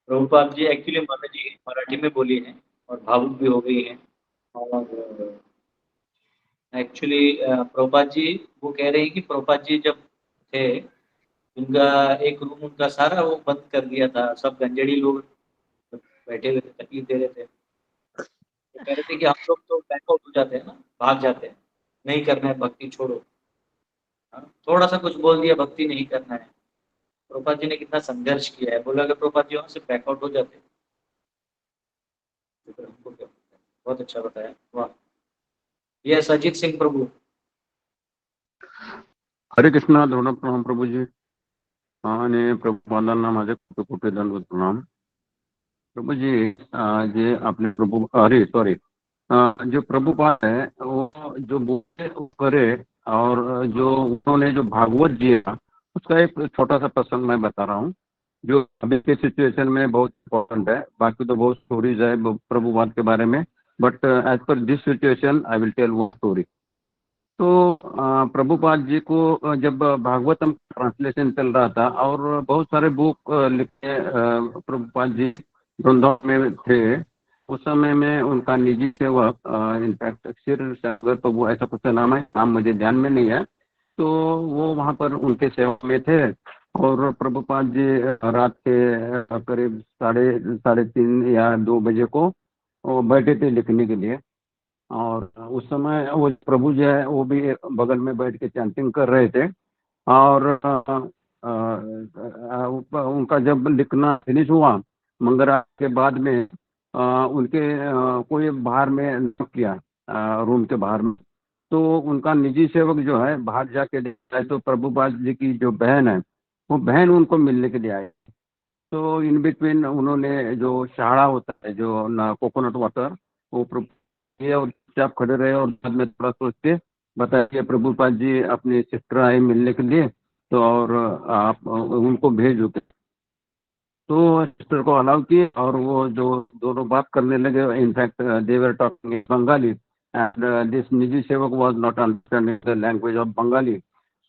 प्रभुपाद जी एक्चुअली माता जी मराठी में बोली है और भावुक भी हो गई है. और एक्चुअली प्रभुपाद जी वो कह रहे हैं कि प्रभुपाद जी जब थे उनका एक रूम उनका सारा वो बंद कर दिया था, सब गंजेड़ी लोग बैठे हुए थे, तकलीफ दे रहे थे। वो कह रहे थे कि हम लोग तो बैकआउट हो जाते हैं ना, भाग जाते हैं, नहीं करना है भक्ति, छोड़ो। हाँ, थोड़ा सा कुछ बोल दिया भक्ति नहीं करना है। प्रभुपाद जी ने कितना संघर्ष किया है, बोला अगर प्रभुपाद जी वहां से बैकआउट हो जाते तो फिर हमको क्या होता है। बहुत अच्छा बताया, वाह। ये अजीत सिंह प्रभु। हरे कृष्णा धोरण प्रणाम प्रभु जी आणि प्रभुपादांना माझे खूप खूप दंडवत प्रणाम प्रभु जी। जे अपने प्रभु अरे सॉरी जो प्रभुपाद है वो जो बोलते वो करे। और जो उन्होंने जो भागवत दिया उसका एक छोटा सा प्रसंग मैं बता रहा हूँ जो अभी के सिचुएशन में बहुत इम्पोर्टेंट है। बाकी तो बहुत स्टोरीज है प्रभुपाद के बारे में, but as per this situation I will tell वो स्टोरी। तो प्रभुपाद जी को जब भागवतम ट्रांसलेशन चल रहा था और बहुत सारे बुक लिखे प्रभुपाद जी वृंदावन में थे उस समय में उनका निजी सेवक इनफैक्ट क्षीर सागर प्रभु ऐसा कुछ नाम है, नाम मुझे ध्यान में नहीं है। तो वो वहाँ पर उनके सेवा में थे और प्रभुपाद जी रात के करीब 3:30 या 2 बजे को वो बैठे थे लिखने के लिए। और उस समय वो प्रभु जो है वो भी बगल में बैठ के चैंटिंग कर रहे थे। और उनका जब लिखना फिनिश हुआ मंगरा के बाद में उनके कोई बाहर में नॉक किया रूम के बाहर में। तो उनका निजी सेवक जो है बाहर जाके देखा है तो प्रभुपाद जी की जो बहन है वो बहन उनको मिलने के लिए आए। तो इन बिटवीन उन्होंने जो शहाड़ा होता है जो कोकोनट वाटर वो ये और चुपचाप खड़े रहे और बाद में थोड़ा सोच के बताया प्रभुपाद जी अपनी सिस्टर आए मिलने के लिए तो और आप उनको भेज दो। तो सिस्टर को अलाउ किए और वो जो दोनों बात करने लगे। In fact they were talking in Bengali and this niji sevak was not understanding the language of Bengali.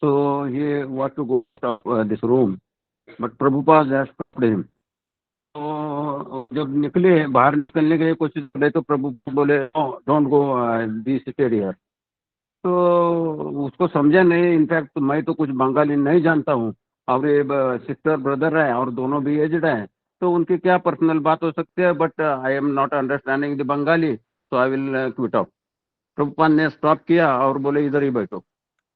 So he want to go this room but Prabhupada has stopped him. तो जब निकले बाहर निकलने के लिए कोशिश कर रहे तो प्रभु बोले don't go be seated here. तो उसको समझा नहीं। इनफैक्ट मैं तो कुछ बंगाली नहीं जानता हूँ और ये सिस्टर ब्रदर है और दोनों भी एजड हैं तो उनकी क्या पर्सनल बात हो सकती है। But I am not understanding the Bengali so I will quit out. Prabhupada ने स्टॉप किया और बोले इधर ही बैठो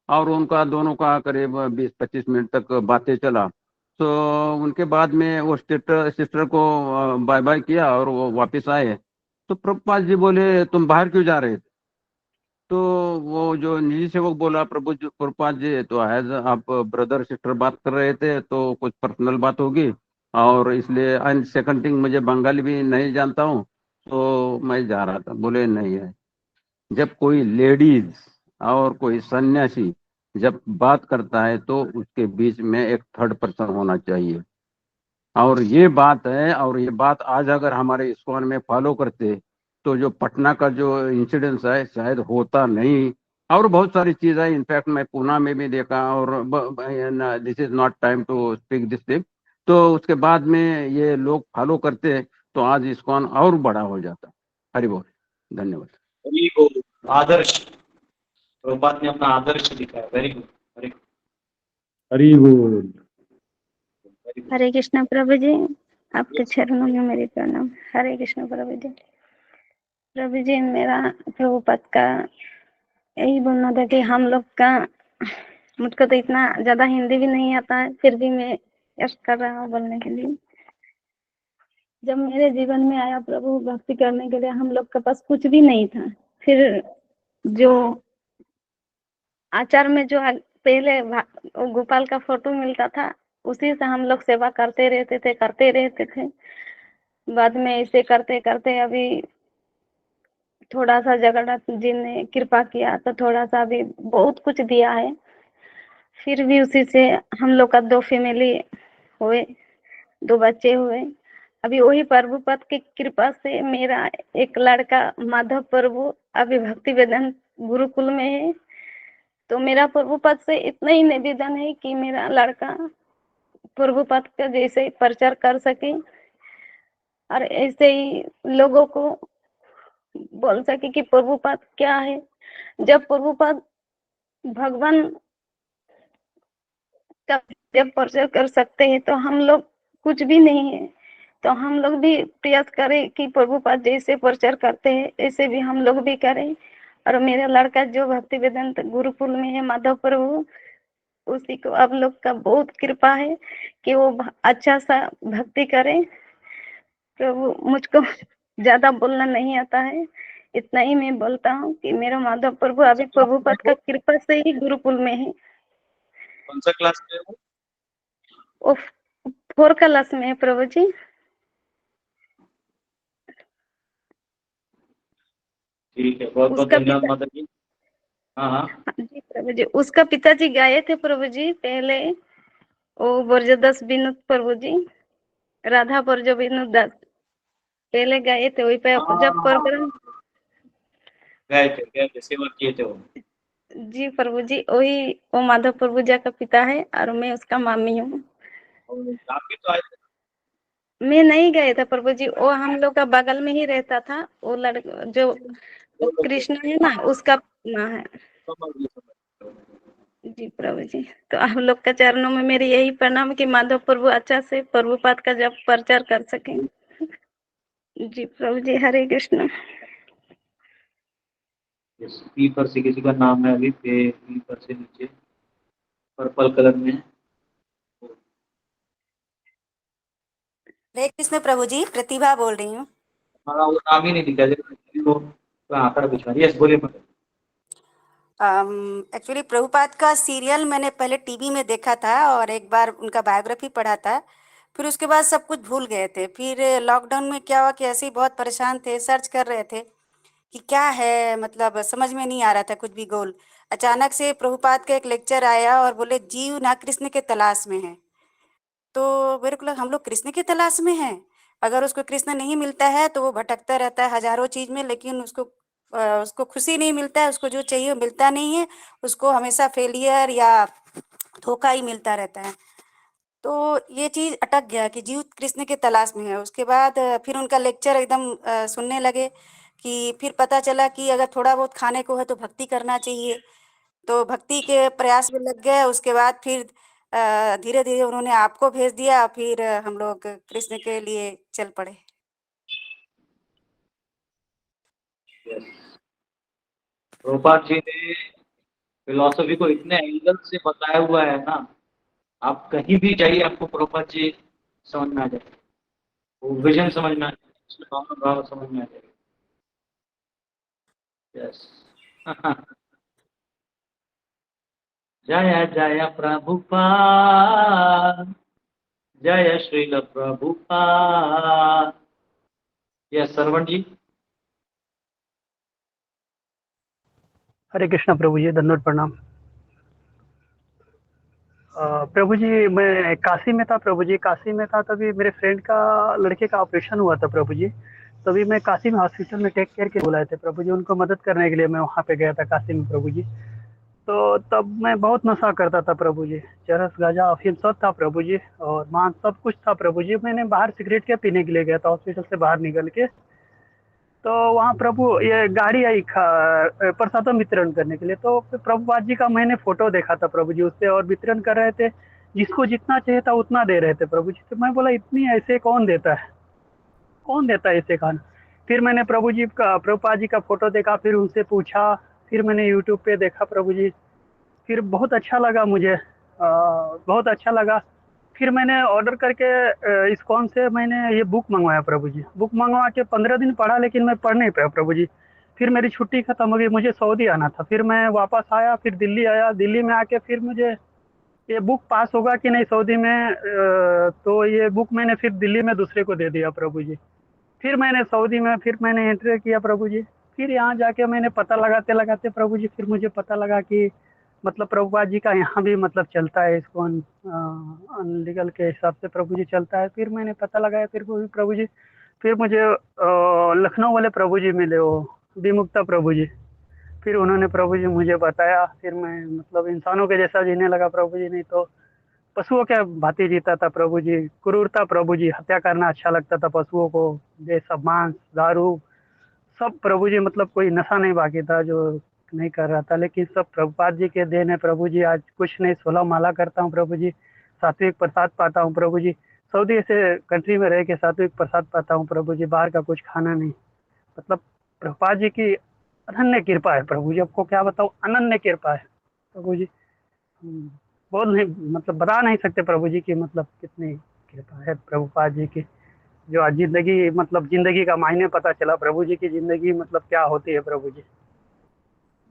और उनका दोनों का करीब 20-25 मिनट तक बातें चला। तो उनके बाद में वो सिस्टर को बाय बाय किया और वो वापस आए। तो प्रभुपाद जी बोले तुम बाहर क्यों जा रहे थे। तो वो जो निजी सेवक बोला प्रभुपाद जी तो एज आप ब्रदर सिस्टर बात कर रहे थे तो कुछ पर्सनल बात होगी और इसलिए एंड सेकंड थिंग मुझे बंगाली भी नहीं जानता हूँ तो मैं जा रहा था। बोले नहीं है, जब कोई लेडीज और कोई सन्यासी जब बात करता है तो उसके बीच में एक थर्ड पर्सन होना चाहिए। और ये बात है और ये बात आज अगर हमारे इस्कॉन में फॉलो करते तो जो पटना का जो इंसिडेंस है शायद होता नहीं। और बहुत सारी चीज़ है। इनफैक्ट मैं पूना में भी देखा और this is not time to speak this thing. तो उसके बाद में ये लोग फॉलो करते तो आज इस्कॉन और बड़ा हो जाता। हरि बोल, धन्यवाद। वेरी गुड आदर्श। प्रभुपाद ने अपना आदर्श दिखाया। वेरी गुड, वेरी गुड, हरी बोल। Very good. हरे कृष्ण प्रभु जी, आपके चरणों में मेरी प्रणाम। हरे कृष्ण प्रभु जी। प्रभु जी मेरा प्रभुपाद का यही बोलना था कि हम लोग का मुझको तो इतना ज्यादा हिंदी भी नहीं आता है फिर भी मैं यश कर रहा हूँ बोलने के लिए। जब मेरे जीवन में आया प्रभु भक्ति करने के लिए हम लोग के पास कुछ भी नहीं था। फिर जो आचार में जो पहले वो गोपाल का फोटो मिलता था उसी से हम लोग सेवा करते रहते थे। बाद में ऐसे करते करते अभी थोड़ा सा जगन्नाथ जी ने कृपा किया तो थोड़ा सा अभी बहुत कुछ दिया है। फिर भी उसी से हम लोग का 2 फैमिली हुए, 2 बच्चे हुए। अभी वही प्रभुपाद की कृपा से मेरा एक लड़का माधव प्रभु अभी भक्ति वेदांत गुरुकुल में है। तो मेरा प्रभुपाद से इतना ही निवेदन है कि मेरा लड़का प्रभुपाद का जैसे प्रचार कर सके और ऐसे ही लोगों को बोल सके कि प्रभुपाद क्या है। जब प्रभुपाद भगवान का जब प्रचार कर सकते हैं तो हम लोग कुछ भी नहीं है। तो हम लोग भी प्रयास करें कि प्रभुपाद जैसे प्रचार करते हैं ऐसे भी हम लोग भी करें। और मेरा लड़का जो भक्ति वेदांत गुरुकुल में है माधव प्रभु, उसी को आप लोग का बहुत कृपा है कि वो अच्छा सा भक्ति करे। प्रभु मुझको ज्यादा बोलना नहीं आता है, इतना ही मैं बोलता हूँ कि मेरा माधव प्रभु अभी प्रभुपाद का कृपा से ही गुरुकुल में है। कौन सा क्लास में है वो? वो 4 क्लास में है प्रभु जी। ठीक है, बहुत बहुत उसका धन्यवाद पिता माता जी। हाँ हाँ। जी प्रभु जी, उसका पिताजी गाये थे प्रभु जी पहले, वो ब्रजदास विनोद प्रभु जी, राधा ब्रज विनोद दास पहले गाये थे। वही पे जब हाँ, प्रोग्राम गए थे, सेवा किए थे वो। जी प्रभु जी, वही वो माधव प्रभु जी का पिता है और मैं उसका मामी हूँ। और आप भी तो आए थे। मैं नहीं गए था प्रभु जी, वो हम लोग का बगल में ही रहता था। वो लड़का जो वो लोग थे। कृष्ण है ना, उसका माँ है। समझ गए, समझ गए। जी प्रभु जी, तो आप लोग का चरणों में मेरी यही प्रणाम कि माधव प्रभु अच्छा से प्रभुपाद का जब प्रचार कर सकें। जी प्रभु जी, हरे कृष्ण। यस, पी पर से किसी का नाम है अभी पी पर से नीचे पर्पल कलर में। हरे कृष्ण प्रभु जी, प्रतिभा बोल रही हूँ। हमारा वो नाम ही नहीं दिखा वो आंकड़ा बिछा। यस, बोलिए मैडम। एक्चुअली प्रभुपाद का सीरियल मैंने पहले टीवी में देखा था और एक बार उनका बायोग्राफी पढ़ा था। फिर उसके बाद सब कुछ भूल गए थे। फिर लॉकडाउन में क्या हुआ कि ऐसे ही बहुत परेशान थे, सर्च कर रहे थे कि क्या है, मतलब समझ में नहीं आ रहा था कुछ भी गोल। अचानक से प्रभुपाद का एक लेक्चर आया और बोले जीव ना कृष्ण के तलाश में है। तो मेरे को लगा हम लोग कृष्ण की तलाश में हैं। अगर उसको कृष्ण नहीं मिलता है तो वो भटकता रहता है हजारों चीज में, लेकिन उसको खुशी नहीं मिलता है, उसको जो चाहिए वो मिलता नहीं है, उसको हमेशा फेलियर या धोखा ही मिलता रहता है। तो ये चीज अटक गया कि जीव कृष्ण के तलाश में है। उसके बाद फिर उनका लेक्चर एकदम सुनने लगे कि फिर पता चला कि अगर थोड़ा बहुत खाने को है तो भक्ति करना चाहिए। तो भक्ति के प्रयास में लग गए। उसके बाद फिर धीरे धीरे उन्होंने आपको भेज दिया। फिर हम लोग कृष्ण के लिए चल पड़े। प्रभुपाद जी ने फिलॉसफी को इतने एंगल से बताया हुआ है ना, आप कहीं भी जाइए आपको प्रभुपाद जी समझ में आ जाएगा, वो विजन समझ में आ जाएगा, उसमें भावना भाव समझ में आ जाएगा। यस। जय जय प्रभुपाद, जय श्रील प्रभुपाद। यस सरवण जी। हरे कृष्णा प्रभु जी, दंडवत प्रणाम। प्रभु जी, मैं काशी में था प्रभु जी, काशी में था तभी मेरे फ्रेंड का लड़के का ऑपरेशन हुआ था प्रभु जी। तभी मैं काशी में हॉस्पिटल में टेक केयर के बुलाए थे प्रभु जी, उनको मदद करने के लिए मैं वहाँ पे गया था काशी में प्रभु जी। तो तब मैं बहुत नशा करता था प्रभु जी, चरस गांजा अफीम सब था प्रभु जी, और मांस सब कुछ था प्रभु जी। मैंने बाहर सिगरेट के पीने के लिए गया था हॉस्पिटल से बाहर निकल के। तो वहाँ प्रभु ये गाड़ी आई प्रसाद वितरण करने के लिए। तो प्रभुपाद जी का मैंने फोटो देखा था प्रभु जी उससे, और वितरण कर रहे थे, जिसको जितना चाहिए था उतना दे रहे थे प्रभु जी। तो मैं बोला इतनी ऐसे कौन देता है, कौन देता है ऐसे खाना। फिर मैंने प्रभु जी का प्रभुपाद जी का फोटो देखा, फिर उनसे पूछा, फिर मैंने यूट्यूब पे देखा प्रभु जी। फिर बहुत अच्छा लगा मुझे, बहुत अच्छा लगा। फिर मैंने ऑर्डर करके इस्कॉन से मैंने ये बुक मंगवाया प्रभु जी। बुक मंगवा के 15 दिन पढ़ा, लेकिन मैं पढ़ नहीं पाया प्रभु जी। फिर मेरी छुट्टी खत्म हो गई, मुझे सऊदी आना था। फिर मैं वापस आया, फिर दिल्ली आया। दिल्ली में आके फिर मुझे ये बुक पास होगा कि नहीं सऊदी में, तो ये बुक मैंने फिर दिल्ली में दूसरे को दे दिया प्रभु जी। फिर मैंने सऊदी में फिर मैंने एंटर किया प्रभु जी। फिर यहाँ जाके मैंने पता लगाते लगाते प्रभु जी, फिर मुझे पता लगा कि मतलब प्रभुपाद जी का यहाँ भी मतलब चलता है इसको अनलीगल के हिसाब से प्रभु जी चलता है। फिर मैंने पता लगाया, फिर वो भी प्रभु जी, फिर मुझे लखनऊ वाले प्रभु जी मिले, वो विमुक्ता प्रभु जी। फिर उन्होंने प्रभु जी मुझे बताया, फिर मैं मतलब इंसानों के जैसा जीने लगा प्रभु जी, नहीं तो पशुओं के भांति जीता था प्रभु जी। क्रूरता प्रभु जी, हत्या करना अच्छा लगता था पशुओं को, ये सब मांस दारू सब प्रभु जी, मतलब कोई नशा नहीं बाकी था जो नहीं कर रहा था, लेकिन सब प्रभुपाद जी के देन है प्रभु जी। आज कुछ नहीं, 16 माला करता हूँ प्रभु जी, सात्विक प्रसाद पाता हूँ प्रभु जी। सऊदी ऐसे कंट्री में रह के सात्विक प्रसाद पाता हूँ प्रभु जी, बाहर का कुछ खाना नहीं। मतलब प्रभुपाद जी की अनन्य कृपा है प्रभु जी, आपको क्या बताऊँ, अनन्य कृपा है प्रभु जी। बोल नहीं, मतलब बता नहीं सकते प्रभु जी की मतलब कितनी कृपा है प्रभुपाद जी की। जो आज जिंदगी, मतलब जिंदगी का मायने पता चला प्रभु जी की, जिंदगी मतलब क्या होती है प्रभु जी,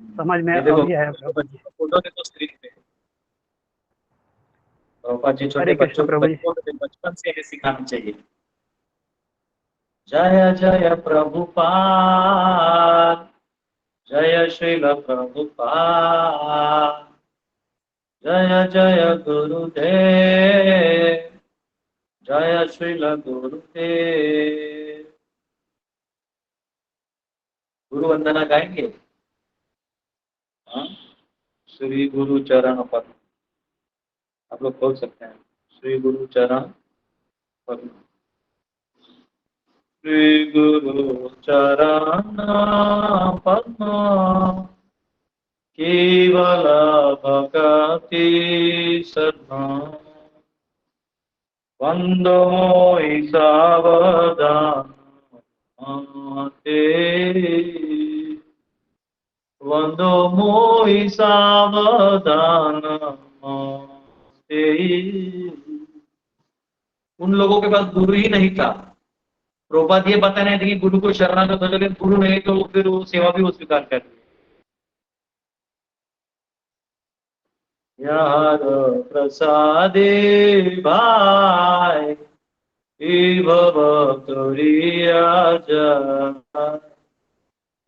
समझ में ये आ देखो, गया है प्रभु जी। फोटो देखो स्क्रीन पे। प्रभुपाद जी छोटे हरे कृष्ण बच्चों प्रभु जी। बचपन से इन्हें सिखाना चाहिए। जय जय प्रभुपाद, जय श्रील प्रभुपाद, जय जय गुरुदेव, जय श्रील गुरुदेव। गुरु वंदना गाएंगे। हाँ, श्री गुरु चरण पद्म, आप लोग खोल सकते हैं, श्री गुरु चरण पद्म। श्री गुरु चरण पद्म, केवल भगति सद्मा, वंदो मोहि सावधान माते, वंदो मोहि सावधान माते। उन लोगों के पास गुरु ही नहीं था। प्रभुपाद ये बता रहे थे कि गुरु को शरणागत हो जाए, गुरु नहीं तो फिर वो सेवा भी वो स्वीकार कर। यार प्रसादे भाई भव करिया जा,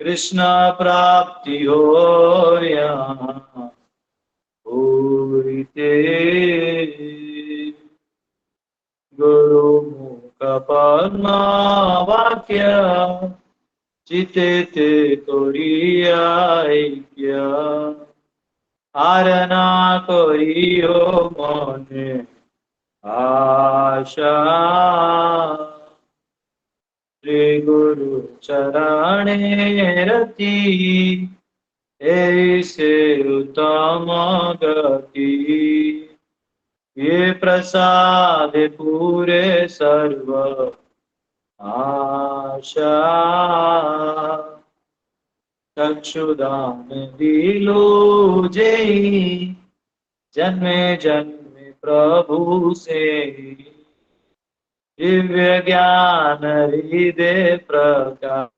कृष्ण प्राप्ति हो यहाँ होते। गुरु मुख पद्मा वाक्य, चिते ते करिया ऐक्य, आरना करियो मने आशा। श्री गुरु चरणे रति, ऐसे उत्तम गति, ये प्रसाद पूरे सर्व आशा। चक्षुदान दिलो जय, जन्मे जन्मे प्रभु से, दिव्य ज्ञान हृदय प्रकाशितो,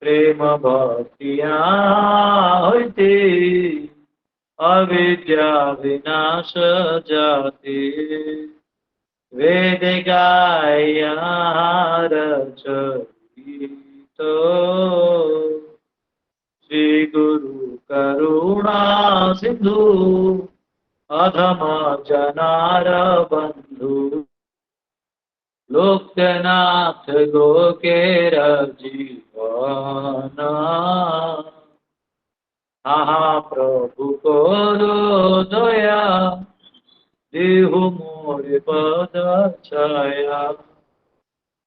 प्रेम भक्तिया होते, अविद्या विनाश जाते, वेद गाया रचयितो, श्री गुरु करुणा सिंधु, अधम जनार बंधु, लोकनाथ गोकेर जीवना, आहा प्रभु को दया, देहु मोर पद छाया,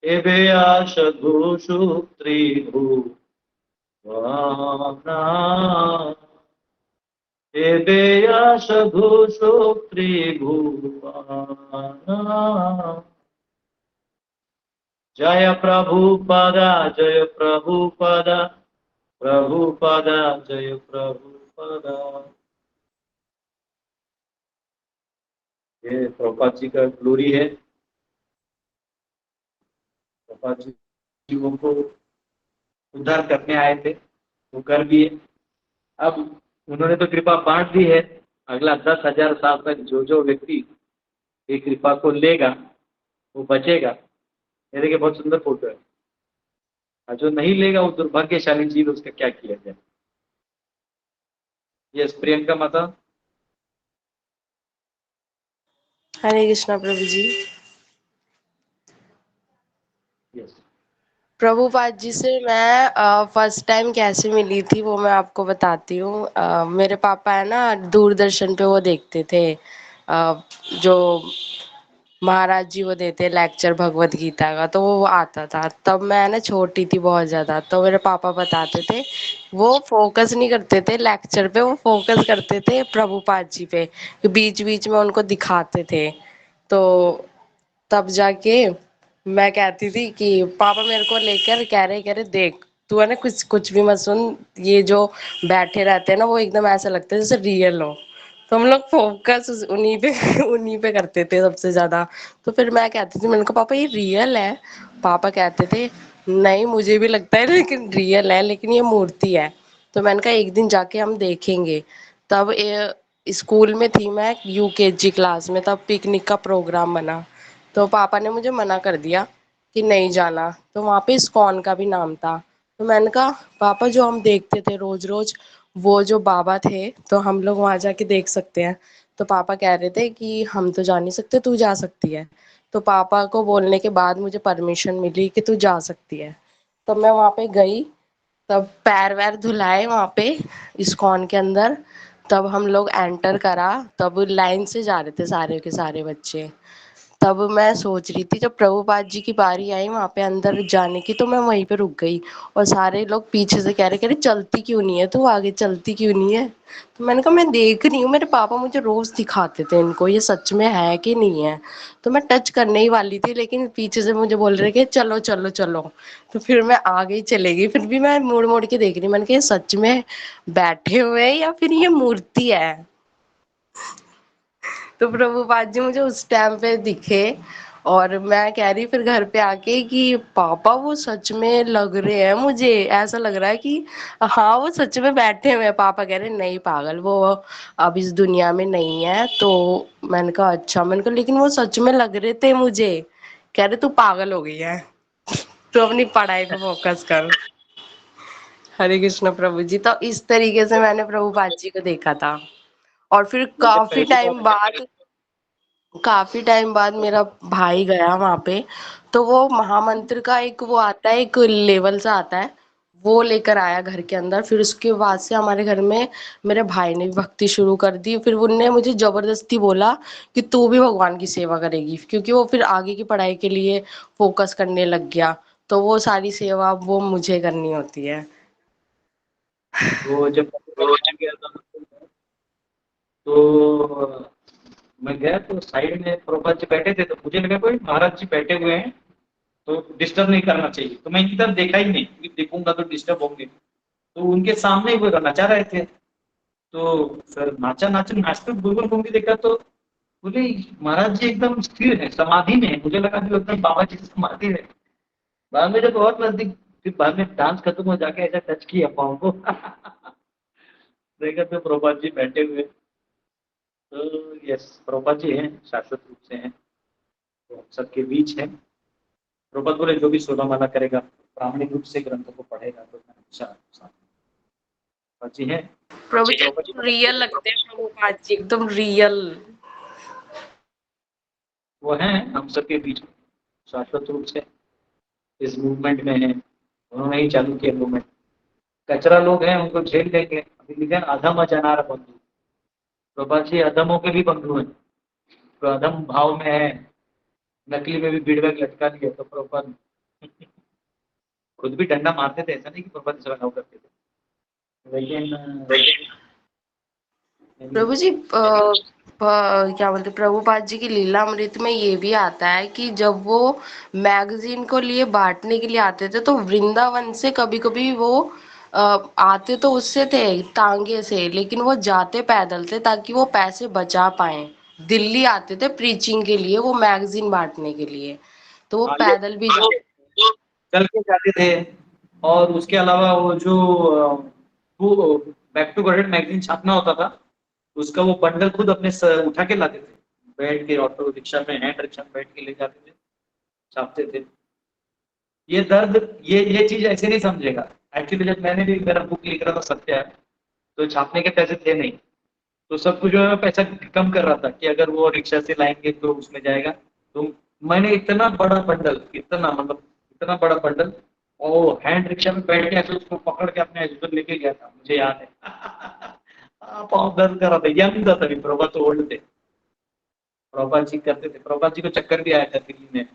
एबे आश घोषु त्रिभुवना, एबे आश घोषु त्रिभुवना। जय प्रभुपदा, जय प्रभुपदा, प्रभुपदा जय प्रभुपदा। ये प्रभुपाद जी का ग्लोरी है। प्रभुपाद जी जीवों को उद्धार करने आए थे, वो कर भी है। अब उन्होंने तो कृपा बांट दी है, अगला 10,000 साल तक जो जो व्यक्ति ये कृपा को लेगा वो बचेगा। ये देखिए बहुत सुंदर फोटो है, और जो नहीं लेगा वो दुर्भाग्यशाली जीव, उसका क्या किया जाए। यस प्रियंका माता। हरे कृष्णा प्रभु जी। यस प्रभुपाद जी से मैं फर्स्ट टाइम कैसे मिली थी वो मैं आपको बताती हूँ। मेरे पापा है ना दूरदर्शन पे वो देखते थे जो महाराज जी वो देते लेक्चर भगवत गीता का, तो वो आता था। तब मैं ना छोटी थी बहुत ज्यादा, तो मेरे पापा बताते थे, वो फोकस नहीं करते थे लेक्चर पे, वो फोकस करते थे प्रभुपाद जी पे, बीच बीच में उनको दिखाते थे। तो तब जाके मैं कहती थी कि पापा मेरे को लेकर कह रहे देख तू है ना कुछ कुछ भी मत सुन, ये जो बैठे रहते हैं ना वो एकदम ऐसा लगता है जैसे रियल हो। तो हम लोग फोकस उन्हीं पे उन्हीं पे करते थे सबसे ज्यादा। तो फिर मैं कहती थी, मैंने कहा पापा ये रियल है? पापा कहते थे नहीं मुझे भी लगता है लेकिन रियल है, लेकिन ये मूर्ति है। तो मैंने कहा एक दिन जाके हम देखेंगे। तब स्कूल में थी मैं यूकेजी क्लास में, तब पिकनिक का प्रोग्राम बना, तो पापा ने मुझे मना कर दिया कि नहीं जाना। तो वहां पे इस्कॉन का भी नाम था। तो मैंने कहा पापा जो हम देखते थे रोज रोज वो जो बाबा थे, तो हम लोग वहां जाके देख सकते हैं। तो पापा कह रहे थे कि हम तो जा नहीं सकते, तू जा सकती है। तो पापा को बोलने के बाद मुझे परमिशन मिली कि तू जा सकती है। तब मैं वहां पे गई, तब पैर वैर धुलाए वहां पे इस्कॉन के अंदर। तब हम लोग एंटर करा, तब लाइन से जा रहे थे सारे के सारे बच्चे। तब मैं सोच रही थी जब प्रभुपाद जी की बारी आई वहां पे अंदर जाने की, तो मैं वहीं पे रुक गई। और सारे लोग पीछे से कह रहे चलती क्यों नहीं है तू, आगे चलती क्यों नहीं है? तो मैंने कहा मैं देख रही हूँ, मेरे पापा मुझे रोज दिखाते थे इनको, ये सच में है कि नहीं है। तो मैं टच करने ही वाली थी, लेकिन पीछे से मुझे बोल रहे कि चलो चलो चलो। तो फिर मैं आगे ही चले गई, फिर भी मैं मुड़ मुड़ के देख रही, मैंने कहा ये सच में बैठे हुए हैं या फिर ये मूर्ति है? तो प्रभुपाद जी मुझे उस टाइम पे दिखे। और मैं कह रही फिर घर पे आके कि पापा वो सच में लग रहे हैं, मुझे ऐसा लग रहा है कि हाँ वो सच में बैठे हुए हैं। पापा कह रहे नहीं पागल, वो अब इस दुनिया में नहीं है। तो मैंने कहा अच्छा, मैंने कहा लेकिन वो सच में लग रहे थे मुझे। कह रहे तू पागल हो गई है, तो अपनी पढ़ाई पे फोकस कर। हरे कृष्ण प्रभु जी। तो इस तरीके से मैंने प्रभुपाद जी को देखा था। और फिर मुझे पहली बार काफी टाइम बाद मेरा भाई गया वहां पे, तो वो महामंत्र का एक वो आता है, एक लेवल सा आता है, वो लेकर आया घर के अंदर। फिर उसके बाद से हमारे घर में मेरे भाई ने भी भक्ति शुरू कर दी। फिर उनने मुझे जबरदस्ती बोला कि तू भी भगवान की सेवा करेगी, क्योंकि वो फिर आगे की पढ़ाई के लिए फोकस करने लग गया। तो वो सारी सेवा वो मुझे करनी होती है। वो जब मैं गया था तो मैं गया तो साइड में प्रभुपाद जी बैठे थे, तो मुझे लगा कोई महाराज जी बैठे हुए हैं तो डिस्टर्ब नहीं करना चाहिए, तो मैं इनकी तरफ देखा ही नहीं क्योंकि देखूंगा तो डिस्टर्ब होंगे। तो उनके सामने ही वो नचा रहे थे, तो सर नाचते बुलबुल घूम के देखा तो बोले महाराज जी एकदम स्थिर है, समाधि में है। मुझे लगा कि एकदम बाबा जी की समाधि है। बाद में जब बहुत नजदीक, फिर बाद में डांस खत्म हो जाके ऐसा टच किया पाँव को देखा तो प्रभुपाद जी बैठे हुए। तो यस, प्रभुपाद जी हैं, शाश्वत रूप से हैं, तो हम सबके बीच हैं। प्रभुपाद बोले जो भी सोलह माला करेगा, प्रामाणिक रूप से ग्रंथों को पढ़ेगा, तो मैं अच्छा जी हैं। प्रभु जी रियल लगते हैं प्रभुपाद जी, एकदम रियल। वो हैं हम सबके बीच में, शाश्वत रूप से इस मूवमेंट में है। उन्होंने ही चालू किया मूवमेंट। कचरा लोग हैं उनको झेल देंगे। अभी लिखा है अधम अजनार बंधु, प्रभुपाद जी अधमों के भी बंधु हैं, तो अधम भाव में है, नकली में भी भीड़ बैग लटका दिया। तो प्रभुपाद खुद भी डंडा मारते थे, ऐसा नहीं कि प्रभुपाद से लगाव करते थे, लेकिन प्रभु जी क्या बोलते प्रभुपाद जी की लीलामृत में ये भी आता है कि जब वो मैगजीन को लिए बांटने के लिए आते थे, तो वृंदावन से कभी कभी वो आते तो उससे थे तांगे से, लेकिन वो जाते पैदल थे ताकि वो पैसे बचा पाए। दिल्ली आते थे प्रीचिंग के लिए, वो मैगजीन बांटने के लिए, तो वो पैदल भी जाते थे। चल के जाते थे। और उसके अलावा वो बैक टू गॉडेड मैगजीन छापना होता था, उसका वो बंडल खुद अपने उठा के लाते थे, बैठ के ऑटो रिक्शा में, हैंड रिक्शा में बैठ के ले जाते थे, छापते थे। ये दर्द, ये चीज ऐसे नहीं समझेगा। एक्चुअली जब मैंने भी मेरा बुक लिख रहा था सत्या, तो छापने के पैसे थे नहीं, तो सब कुछ जो है पैसा कम कर रहा था कि अगर वो रिक्शा से लाएंगे तो उसमें जाएगा। तो मैंने इतना बड़ा बंडल, इतना बड़ा बंडल, और हैंड रिक्शा में बैठ के ऐसे उसको पकड़ के अपने ऐसे लेके गया था, मुझे याद है पाँव दर्द कर रहा था, यंग था तभी, प्रभा तो ओल्ड थे। प्रभुपाद जी करते थे। प्रभुपाद जी को चक्कर भी आया था दिल्ली में,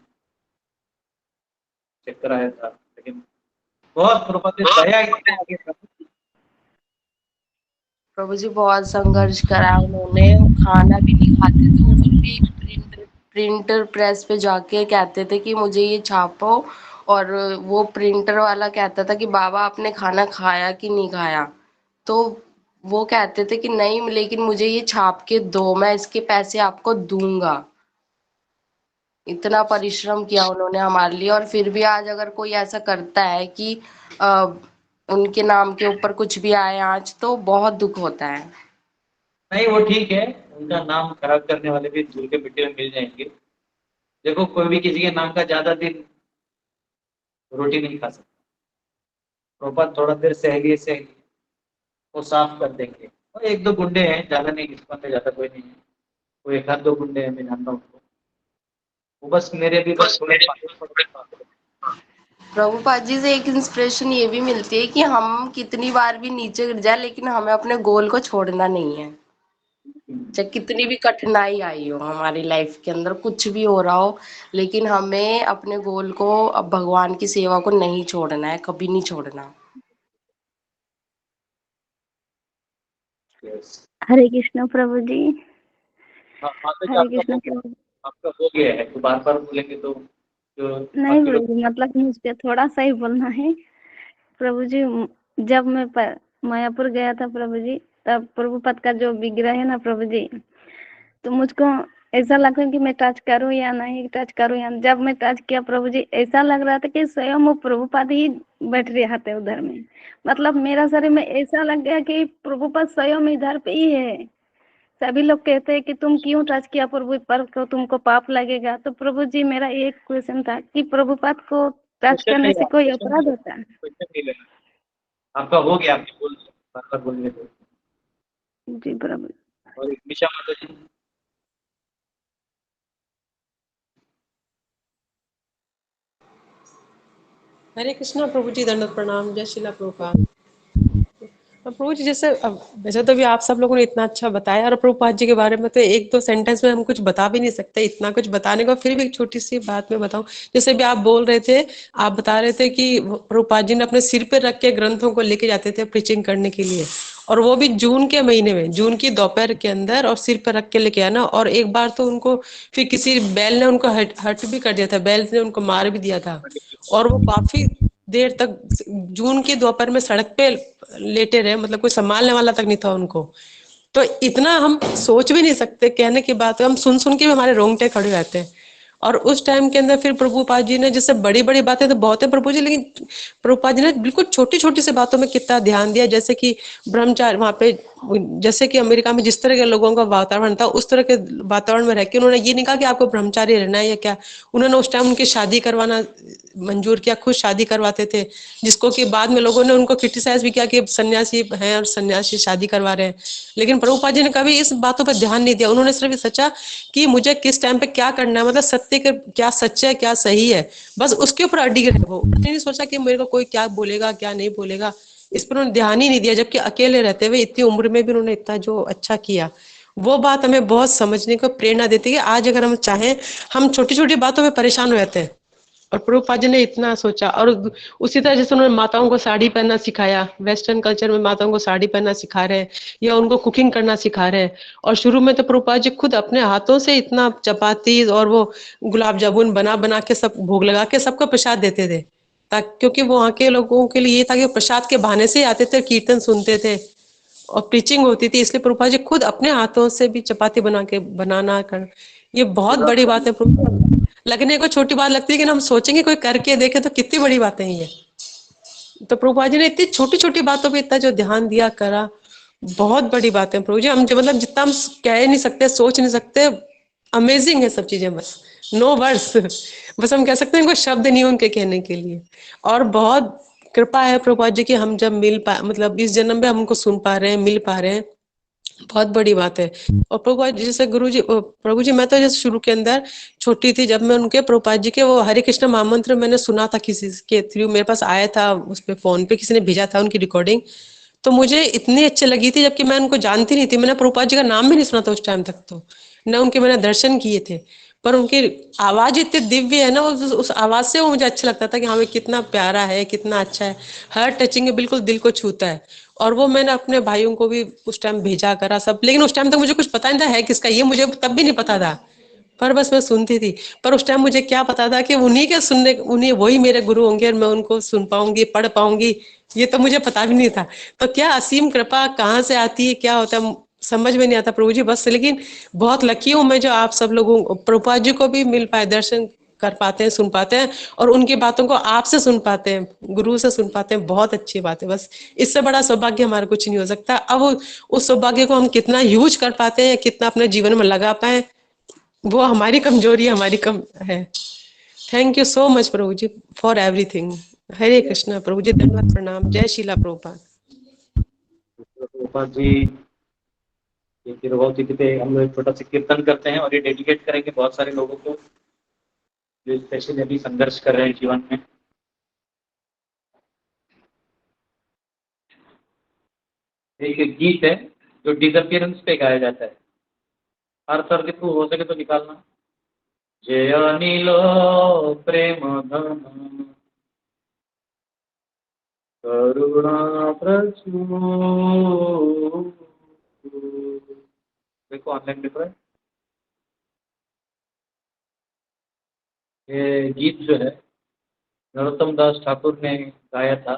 चक्कर आया था, लेकिन बहुत प्रभुपाद ने दया इतने आगे था। प्रभु जी बहुत संघर्ष करा उन्होंने, खाना भी नहीं खाते थे वो, फिर भी प्रिंटर प्रेस पे जाके कहते थे कि मुझे ये छापो, और वो प्रिंटर वाला कहता था कि बाबा आपने खाना खाया कि नहीं खाया, तो वो कहते थे कि नहीं लेकिन मुझे ये छाप के दो, मैं इसके पैसे आपको दूंगा। इतना परिश्रम किया उन्होंने हमारे लिए, और फिर भी आज अगर कोई ऐसा करता है कि अ, उनके नाम के ऊपर कुछ भी आए आज, तो बहुत दुख होता है। नहीं वो ठीक है, उनका नाम खराब करने वाले भी धूल के मिट्टी में मिल जाएंगे। देखो कोई भी किसी के नाम का ज्यादा दिन रोटी नहीं खा सकता। प्रभुपाद थोड़ा देर सह वो साफ कर देंगे, और एक दो गुंडे हैं, ज्यादा नहीं, इस पर ज्यादा कोई नहीं है, वो एक आध दो गुंडे हैं, मैं जानता हूँ उनको। वो बस मेरे भी बस थोड़े प्रभुपाद जी से एक इंस्पिरेशन ये भी मिलती है कि हम कितनी बार भी नीचे गिर जाए लेकिन हमें अपने गोल को छोड़ना नहीं है। चाहे कितनी भी कठिनाई आई हो हमारी लाइफ के अंदर, कुछ भी हो रहा हो, लेकिन हमें अपने गोल को, अब भगवान की सेवा को नहीं छोड़ना है, कभी नहीं छोड़ना। हरे कृष्ण प्रभु जी। हाँ, माता जी हरे कृष्ण प्रभु। आपका हो गया है, तो बार बार बोलेंगे तो जो नहीं बाकी प्रभु लोग। जी, मतलब मुझे थोड़ा सा ही बोलना है प्रभु जी। जब मैं मायापुर गया था प्रभु जी, तब प्रभुपद का जो विग्रह है ना प्रभु जी, तो मुझको ऐसा लगा कि मैं टच करूं या नहीं टच करूं, या जब मैं टच किया प्रभु जी, ऐसा लग रहा था कि स्वयं वो प्रभुपद ही बैठ रहे थे उधर में। मतलब मेरा शरीर में ऐसा लग गया कि प्रभुपद स्वयं इधर पे ही है। सभी लोग कहते हैं कि तुम क्यों टच किया प्रभु पर को, तुमको पाप लगेगा। तो प्रभु जी मेरा एक क्वेश्चन था कि प्रभुपद को टच क्वेश्चन करने नहीं से है, कोई क्वेश्चन नहीं अपराध है, होता है? क्वेश्चन नहीं लेना। आपका हो गया, आपने बोल बार बार बोलने को। जी प्रभु। और निशा माता जी। हरे कृष्णा प्रभु जी, दंडवत प्रणाम, जय शिला प्रभुपाद। प्रभु जी जैसे वैसे तो भी आप सब लोगों ने इतना अच्छा बताया, और प्रभुपाद जी के बारे में तो एक दो सेंटेंस में हम कुछ बता भी नहीं सकते, इतना कुछ बताने को। फिर भी एक छोटी सी बात मैं बताऊं, जैसे भी आप बोल रहे थे, आप बता रहे थे कि प्रभुपाद जी ने अपने सिर पे रख के ग्रंथों को लेके जाते थे प्रीचिंग करने के लिए, और वो भी जून के महीने में, जून की दोपहर के अंदर, और सिर पे रख के लेके आना। और एक बार तो उनको फिर किसी बैल ने उनको हट भी कर दिया था, बैल ने उनको मार भी दिया था, और वो काफी देर तक जून की दोपहर में सड़क पे लेटे रहे, मतलब कोई संभालने वाला तक नहीं था उनको। तो इतना हम सोच भी नहीं सकते, कहने की बात है, हम सुन सुन के भी हमारे रोंगटे खड़े रहते हैं। और उस टाइम के अंदर फिर प्रभुपाद जी ने, जैसे बड़ी बड़ी बातें तो बहुत है प्रभु जी, लेकिन प्रभुपाद जी ने बिल्कुल छोटी छोटी सी बातों में कितना ध्यान दिया। जैसे कि ब्रह्मचार्य वहां पे, जैसे कि अमेरिका में जिस तरह के लोगों का वातावरण था, उस तरह के वातावरण में रह के उन्होंने ये नहीं कहा कि आपको ब्रह्मचारी रहना है या क्या। उन्होंने उस टाइम उनकी शादी करवाना मंजूर किया, खुद शादी करवाते थे, जिसको कि बाद में लोगों ने उनको क्रिटिसाइज भी किया कि सन्यासी हैं और सन्यासी शादी करवा रहे हैं। लेकिन प्रभुपाद जी ने कभी इस बातों पर ध्यान नहीं दिया। उन्होंने सिर्फ सोचा कि मुझे किस टाइम पे क्या करना है, मतलब सत्य के क्या सच है क्या सही है, बस उसके ऊपर अडिग रहे। वो उन्होंने नहीं सोचा कि मेरे को कोई क्या बोलेगा क्या नहीं बोलेगा, इस पर उन्होंने ध्यान ही नहीं दिया। जबकि अकेले रहते हुए इतनी उम्र में भी उन्होंने इतना जो अच्छा किया, वो बात हमें बहुत समझने को प्रेरणा देती है। आज अगर हम चाहें, हम छोटी छोटी बातों में परेशान हो जाते हैं, और प्रभुपाद जी ने इतना सोचा। और उसी तरह जैसे उन्होंने माताओं को साड़ी पहनना सिखाया, वेस्टर्न कल्चर में माताओं को साड़ी पहनना सिखा रहे हैं, या उनको कुकिंग करना सिखा रहे हैं। और शुरू में तो प्रभुपाद जी खुद अपने हाथों से इतना चपाती और वो गुलाब जामुन बना बना के सब भोग लगा के सबको प्रसाद देते थे, ताकि, क्योंकि वो वहाँ के लोगों के लिए ये था कि प्रसाद के बहाने से आते थे, कीर्तन सुनते थे और प्रीचिंग होती थी। इसलिए प्रभुपाद जी खुद अपने हाथों से भी चपाती बना के बनाना कर, ये बहुत बड़ी बात है। प्रभुपाद लगने को छोटी बात लगती है, लेकिन हम सोचेंगे कोई करके देखे तो कितनी बड़ी बातें हैं ये। तो प्रभुपाद जी ने इतनी छोटी छोटी बातों पे इतना जो ध्यान दिया करा, बहुत बड़ी बात है प्रभु जी। हम मतलब जितना हम कह नहीं सकते, सोच नहीं सकते, अमेजिंग है सब चीजें, बस नो वर्ड्स, बस हम कह सकते हैं, कोई शब्द नहीं है उनके कहने के लिए। और बहुत कृपा है प्रभुपाद जी की हम जब मिल पा, मतलब इस जन्म में हम उनको सुन पा रहे हैं, मिल पा रहे हैं, बहुत बड़ी बात है। और प्रभुपाद जी जैसे गुरु जी, प्रभु जी मैं तो जैसे शुरू के अंदर छोटी थी, जब मैं उनके प्रभुपाद जी के वो हरे कृष्ण महामंत्र मैंने सुना था, किसी के थ्रू मेरे पास आया था, उस पे फोन पे किसी ने भेजा था उनकी रिकॉर्डिंग, तो मुझे इतनी अच्छी लगी थी, जबकि मैं उनको जानती नहीं थी, मैंने प्रभुपाद जी का नाम भी नहीं सुना था उस टाइम तक। तो न उनके मैंने दर्शन किए थे, पर उनकी आवाज इतनी दिव्य है ना, उस आवाज से वो मुझे अच्छा लगता था कि हाँ भाई कितना प्यारा है, कितना अच्छा है, हर टचिंग है, बिल्कुल दिल को छूता है। और वो मैंने अपने भाइयों को भी उस टाइम भेजा करा सब, लेकिन उस टाइम तक मुझे कुछ पता नहीं था है किसका, ये मुझे तब भी नहीं पता था, पर बस मैं सुनती थी। पर उस टाइम मुझे क्या पता था कि उन्हीं के सुनने, उन्हीं वही मेरे गुरु होंगे और मैं उनको सुन पाऊंगी, पढ़ पाऊंगी, ये तो मुझे पता भी नहीं था। तो क्या असीम कृपा कहाँ से आती है, क्या होता है, समझ में नहीं आता प्रभु जी बस। लेकिन बहुत लकी हूँ मैं जो आप सब लोगों, प्रभुपाद जी को भी मिल पाए, दर्शन कर पाते हैं, सुन पाते हैं, और उनकी बातों को आपसे सुन पाते हैं, गुरु से सुन पाते हैं, बहुत अच्छी बात है। बस इससे बड़ा सौभाग्य हमारा कुछ नहीं हो सकता। अब उस सौभाग्य को हम कितना यूज कर पाते हैं, कितना अपने जीवन में लगा पाए, वो हमारी कमजोरी, हमारी कम है। थैंक यू सो मच प्रभु जी फॉर एवरीथिंग। हरे कृष्णा प्रभु जी, धन्यवाद, प्रणाम, जय शीला प्रभुपाद। प्रभुपाद जी ये तिरुभवती पे हम लोग एक छोटा सा कीर्तन करते हैं और ये डेडिकेट करेंगे बहुत सारे लोगों को जो स्पेशली अभी संघर्ष कर रहे हैं जीवन में। एक गीत है जो डिसअपियरेंस पे गाया जाता है, हर स्वर के थ्रू हो सके तो निकालना। जय अनिल प्रेम धन करुणा प्रचुर, देखो ऑनलाइन लिख रहा है। ये गीत जो है नरोत्तम दास ठाकुर ने गाया था,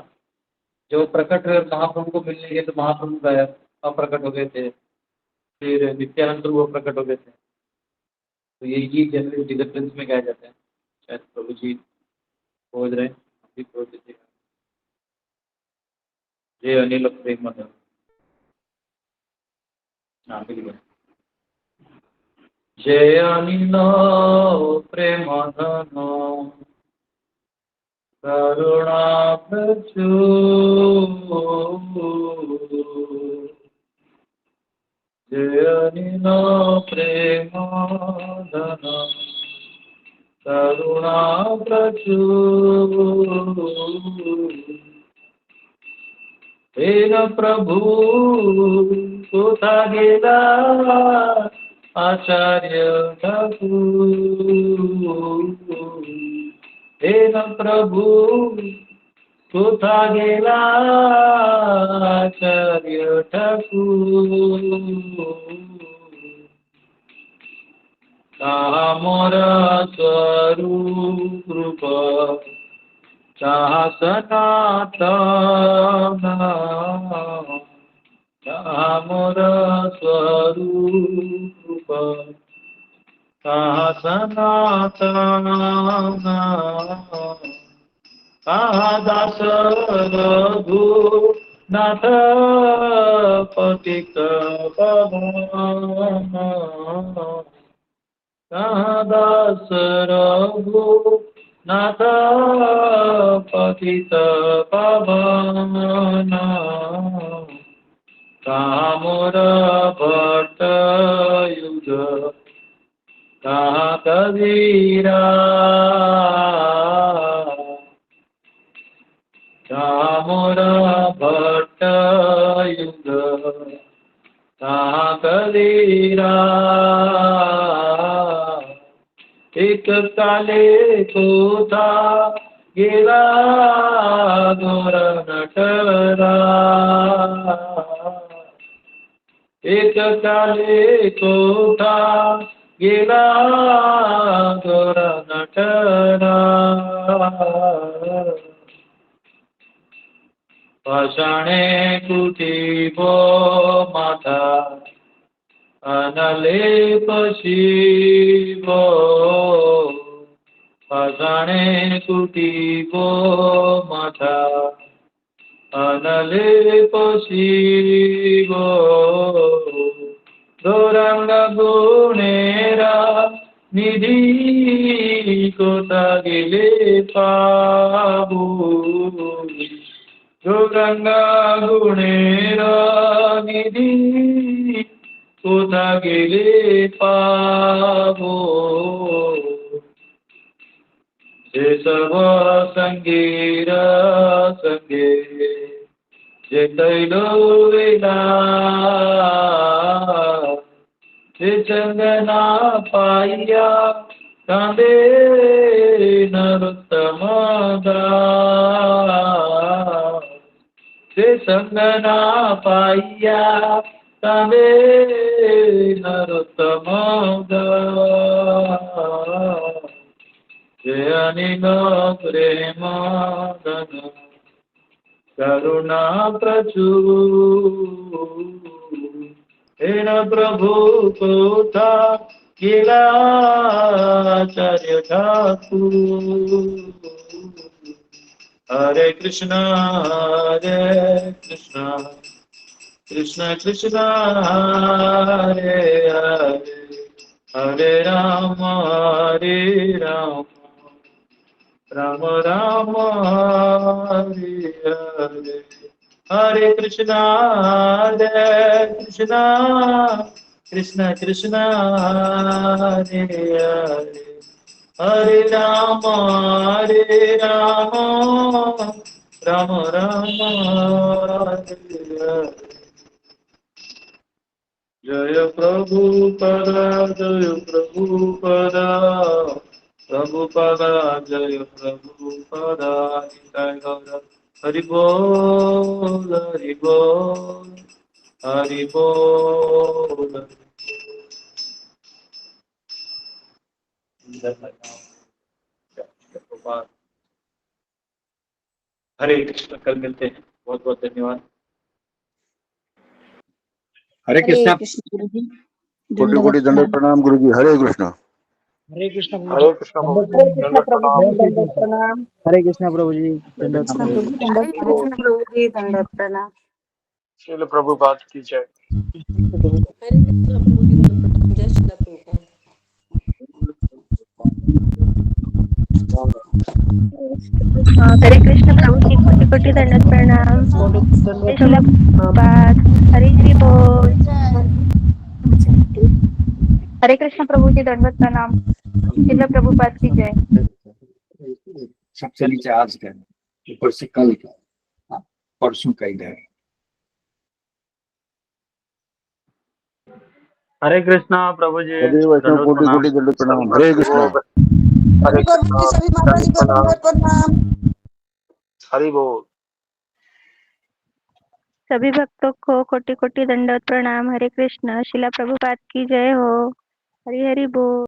जो प्रकट महाप्रभु को मिलने गए तो महाप्रभु गाया, अप्रकट हो गए थे, फिर नित्यानंद वो प्रकट हो गए थे। तो ये गीत जनरली डिसप्लिन में गाया जाता है, शायद प्रभु जी खोज रहे हैं, अभी खोज दीजिएगा। जय अनिल प्रेम धन, हाँ मिल गया। जय अनिल प्रेम धन करुणा प्रचुर, जय अनिल प्रेम धन करुणा प्रचुर, हे न प्रभु कोथा गेला आचार्य ठाकुर, हे न प्रभु कोथा गेला आचार्य ठाकुर, ताहा मोर स्वरूप रूप ताहा सनातन, ताहा मोर स्वरूप रूप ताहा सनातन, ताहा दास रघुनाथ पतित पावन, ताहा दास रघुनाथ पतित पावन, ताहा मोर भट्ट युग ताहा कबीरा, ताहा मोर भट्ट युग ताहा कबीरा, एक काले कोथा गेला गोर नटरा, एक काले कोथा गेला गोर नटरा, पाषाणे कुटीबो माथा अनलेप शिवो, पाषाणे कुटीबो माथा अनलेप शिवो, गौरांग गुणेरा निधि कोथा गेले पाबू, गौरांग गुणेरा निधि कोथा गेले पाबो, जे सब संगीर संगे जे तैलो वेला, जे संग ना पाइया कांदे नरोत्तम दास। जे संग ना पाइया कांदे नरोत्तम दास। जे अनिल प्रेम धन करुणा प्रचुर हेन प्रभु को था केला आचार्य ठाकुर। हरे कृष्णा कृष्ण कृष्ण हरे हरे हरे राम राम राम हरे हरे। हरे कृष्ण कृष्ण कृष्ण हरे हरे हरे राम राम राम हरे हरे। जय प्रभुपदा जय प्रभुपदा प्रभुपदा जय प्रभुपदा निताय गौर हरि बोल हरि बोल हरि बोल। हरे कृष्ण। कल मिलते हैं। बहुत बहुत धन्यवाद। हरे कृष्णा। कोटि कोटि दंडवत प्रणाम गुरु जी। हरे कृष्णा। हरे कृष्णा प्रभु हरे कृष्ण प्रभु जी, दंडवत प्रणाम। दंडवत प्रणाम। हरे कृष्णा प्रभु जी, दंडवत प्रणाम। हरे कृष्ण प्रभु जी, दंडवत प्रणाम। श्रील प्रभुपाद की जय। हरे कृष्णा प्रभु जी, दंडवत प्रणाम। जय श्रील प्रभुपाद। हरे कृष्ण प्रभु जी, कोटि कोटि दंडवत प्रणाम। जय श्रील प्रभुपाद। हरि हरि बोल। हरे कृष्ण प्रभु जी, दंडवत प्रणाम। श्रील प्रभुपाद की जय। सबसे नीचे आज का, ऊपर से कल का, परसों का इधर। हरे कृष्णा प्रभु जी, सभी वैष्णव दंडवत कोटि प्रणाम। कोटि दंडवत प्रणाम। सभी हरे भक्तों कृष्णा। को हरे कृष्णा सभी माता जी दंडवत को प्रणाम। दंडवत प्रणाम। हरि बोल। सभी भक्तों को कोटि कोटि दंडवत प्रणाम। हरे कृष्ण। श्रील प्रभुपाद की जय हो। हरि हरि बोल।